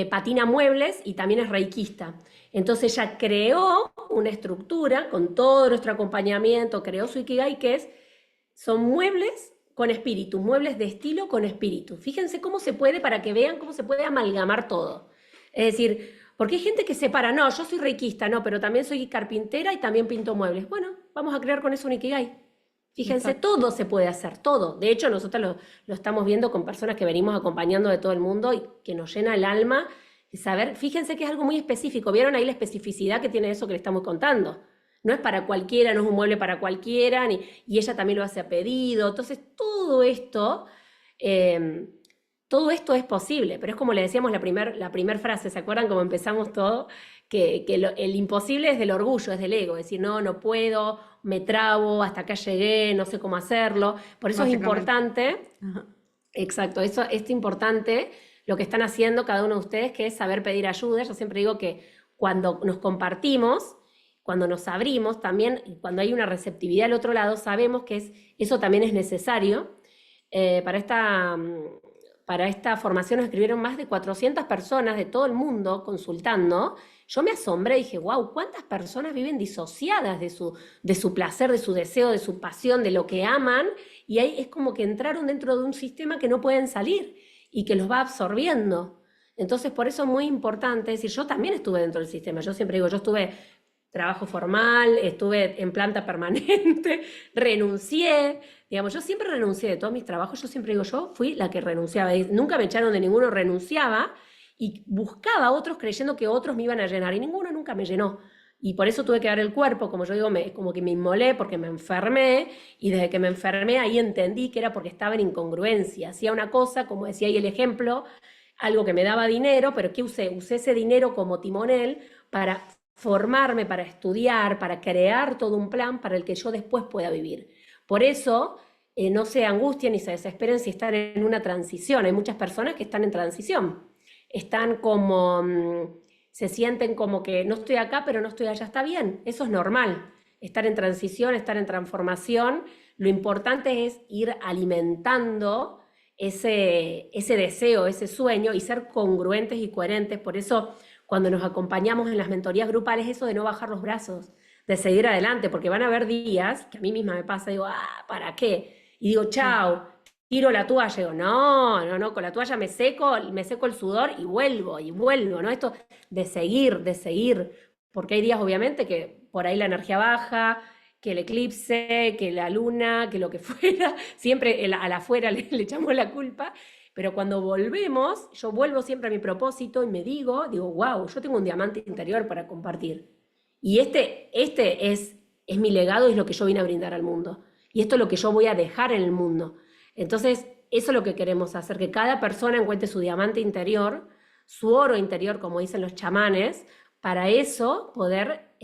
patina muebles y también es reikista. Entonces ella creó una estructura con todo nuestro acompañamiento, creó su Ikigai, son muebles con espíritu, muebles de estilo con espíritu. Fíjense cómo se puede, para que vean cómo se puede amalgamar todo. Es decir, porque hay gente que separa, no, yo soy reikista, no, pero también soy carpintera y también pinto muebles. Bueno, vamos a crear con eso un Ikigai. Fíjense, Exacto. todo se puede hacer, todo. De hecho, nosotros lo estamos viendo con personas que venimos acompañando de todo el mundo y que nos llena el alma de saber, fíjense que es algo muy específico. ¿Vieron ahí la especificidad que tiene eso que le estamos contando? No es para cualquiera, no es un mueble para cualquiera, y ella también lo hace a pedido. Entonces, todo esto es posible, pero es como le decíamos la primer frase, ¿se acuerdan cómo empezamos todo? Que el imposible es del orgullo, es del ego, es decir, no puedo, me trabo, hasta acá llegué, no sé cómo hacerlo. Por eso es importante, exacto, eso es importante lo que están haciendo cada uno de ustedes, que es saber pedir ayuda. Yo siempre digo que cuando nos compartimos, cuando nos abrimos también, cuando hay una receptividad al otro lado, sabemos que eso también es necesario. Para esta formación nos escribieron más de 400 personas de todo el mundo consultando. Yo me asombré, dije, wow, ¿cuántas personas viven disociadas de su placer, de su deseo, de su pasión, de lo que aman? Y ahí es como que entraron dentro de un sistema que no pueden salir y que los va absorbiendo. Entonces, por eso es muy importante decir, yo también estuve dentro del sistema. Yo siempre digo, yo estuve trabajo formal, estuve en planta permanente, renuncié, digamos, yo siempre renuncié de todos mis trabajos, yo siempre digo, yo fui la que renunciaba, nunca me echaron de ninguno, renunciaba y buscaba a otros creyendo que otros me iban a llenar y ninguno nunca me llenó. Y por eso tuve que dar el cuerpo, como yo digo, como que me inmolé porque me enfermé, y desde que me enfermé ahí entendí que era porque estaba en incongruencia. Hacía una cosa, como decía ahí el ejemplo, algo que me daba dinero, pero ¿qué usé? Usé ese dinero como timonel para formarme, para estudiar, para crear todo un plan para el que yo después pueda vivir. Por eso, no se angustien ni se desesperen si están en una transición. Hay muchas personas que están en transición. Están como, se sienten como que no estoy acá, pero no estoy allá. Está bien, eso es normal. Estar en transición, estar en transformación. Lo importante es ir alimentando ese deseo, ese sueño, y ser congruentes y coherentes. Por eso, cuando nos acompañamos en las mentorías grupales, eso de no bajar los brazos, de seguir adelante, porque van a haber días que a mí misma me pasa, digo, ¿para qué? Y digo, chao, tiro la toalla, digo, no, con la toalla me seco el sudor y vuelvo, ¿no? Esto de seguir, porque hay días obviamente que por ahí la energía baja, que el eclipse, que la luna, que lo que fuera, siempre a la afuera le echamos la culpa, Pero cuando volvemos, yo vuelvo siempre a mi propósito y me digo, wow, yo tengo un diamante interior para compartir. Y este es mi legado, es lo que yo vine a brindar al mundo. Y esto es lo que yo voy a dejar en el mundo. Entonces, eso es lo que queremos hacer, que cada persona encuentre su diamante interior, su oro interior, como dicen los chamanes, para eso poder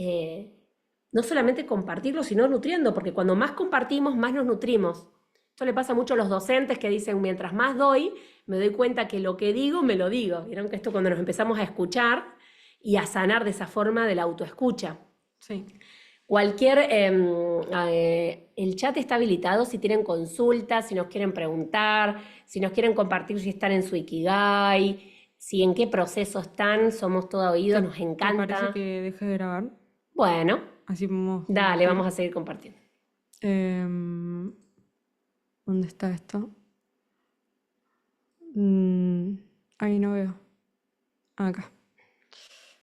no solamente compartirlo, sino nutriendo, porque cuando más compartimos, más nos nutrimos. Esto le pasa mucho a los docentes que dicen, mientras más doy, me doy cuenta que lo que digo, me lo digo. Vieron que esto cuando nos empezamos a escuchar y a sanar de esa forma de la autoescucha. Sí. El chat está habilitado si tienen consultas, si nos quieren preguntar, si nos quieren compartir si están en su Ikigai, si en qué proceso están, somos todo oídos, nos ¿Te encanta. parece que deje de grabar? Bueno, Así vamos. dale, vamos a seguir compartiendo. ¿Dónde está esto? Ahí no veo. Acá.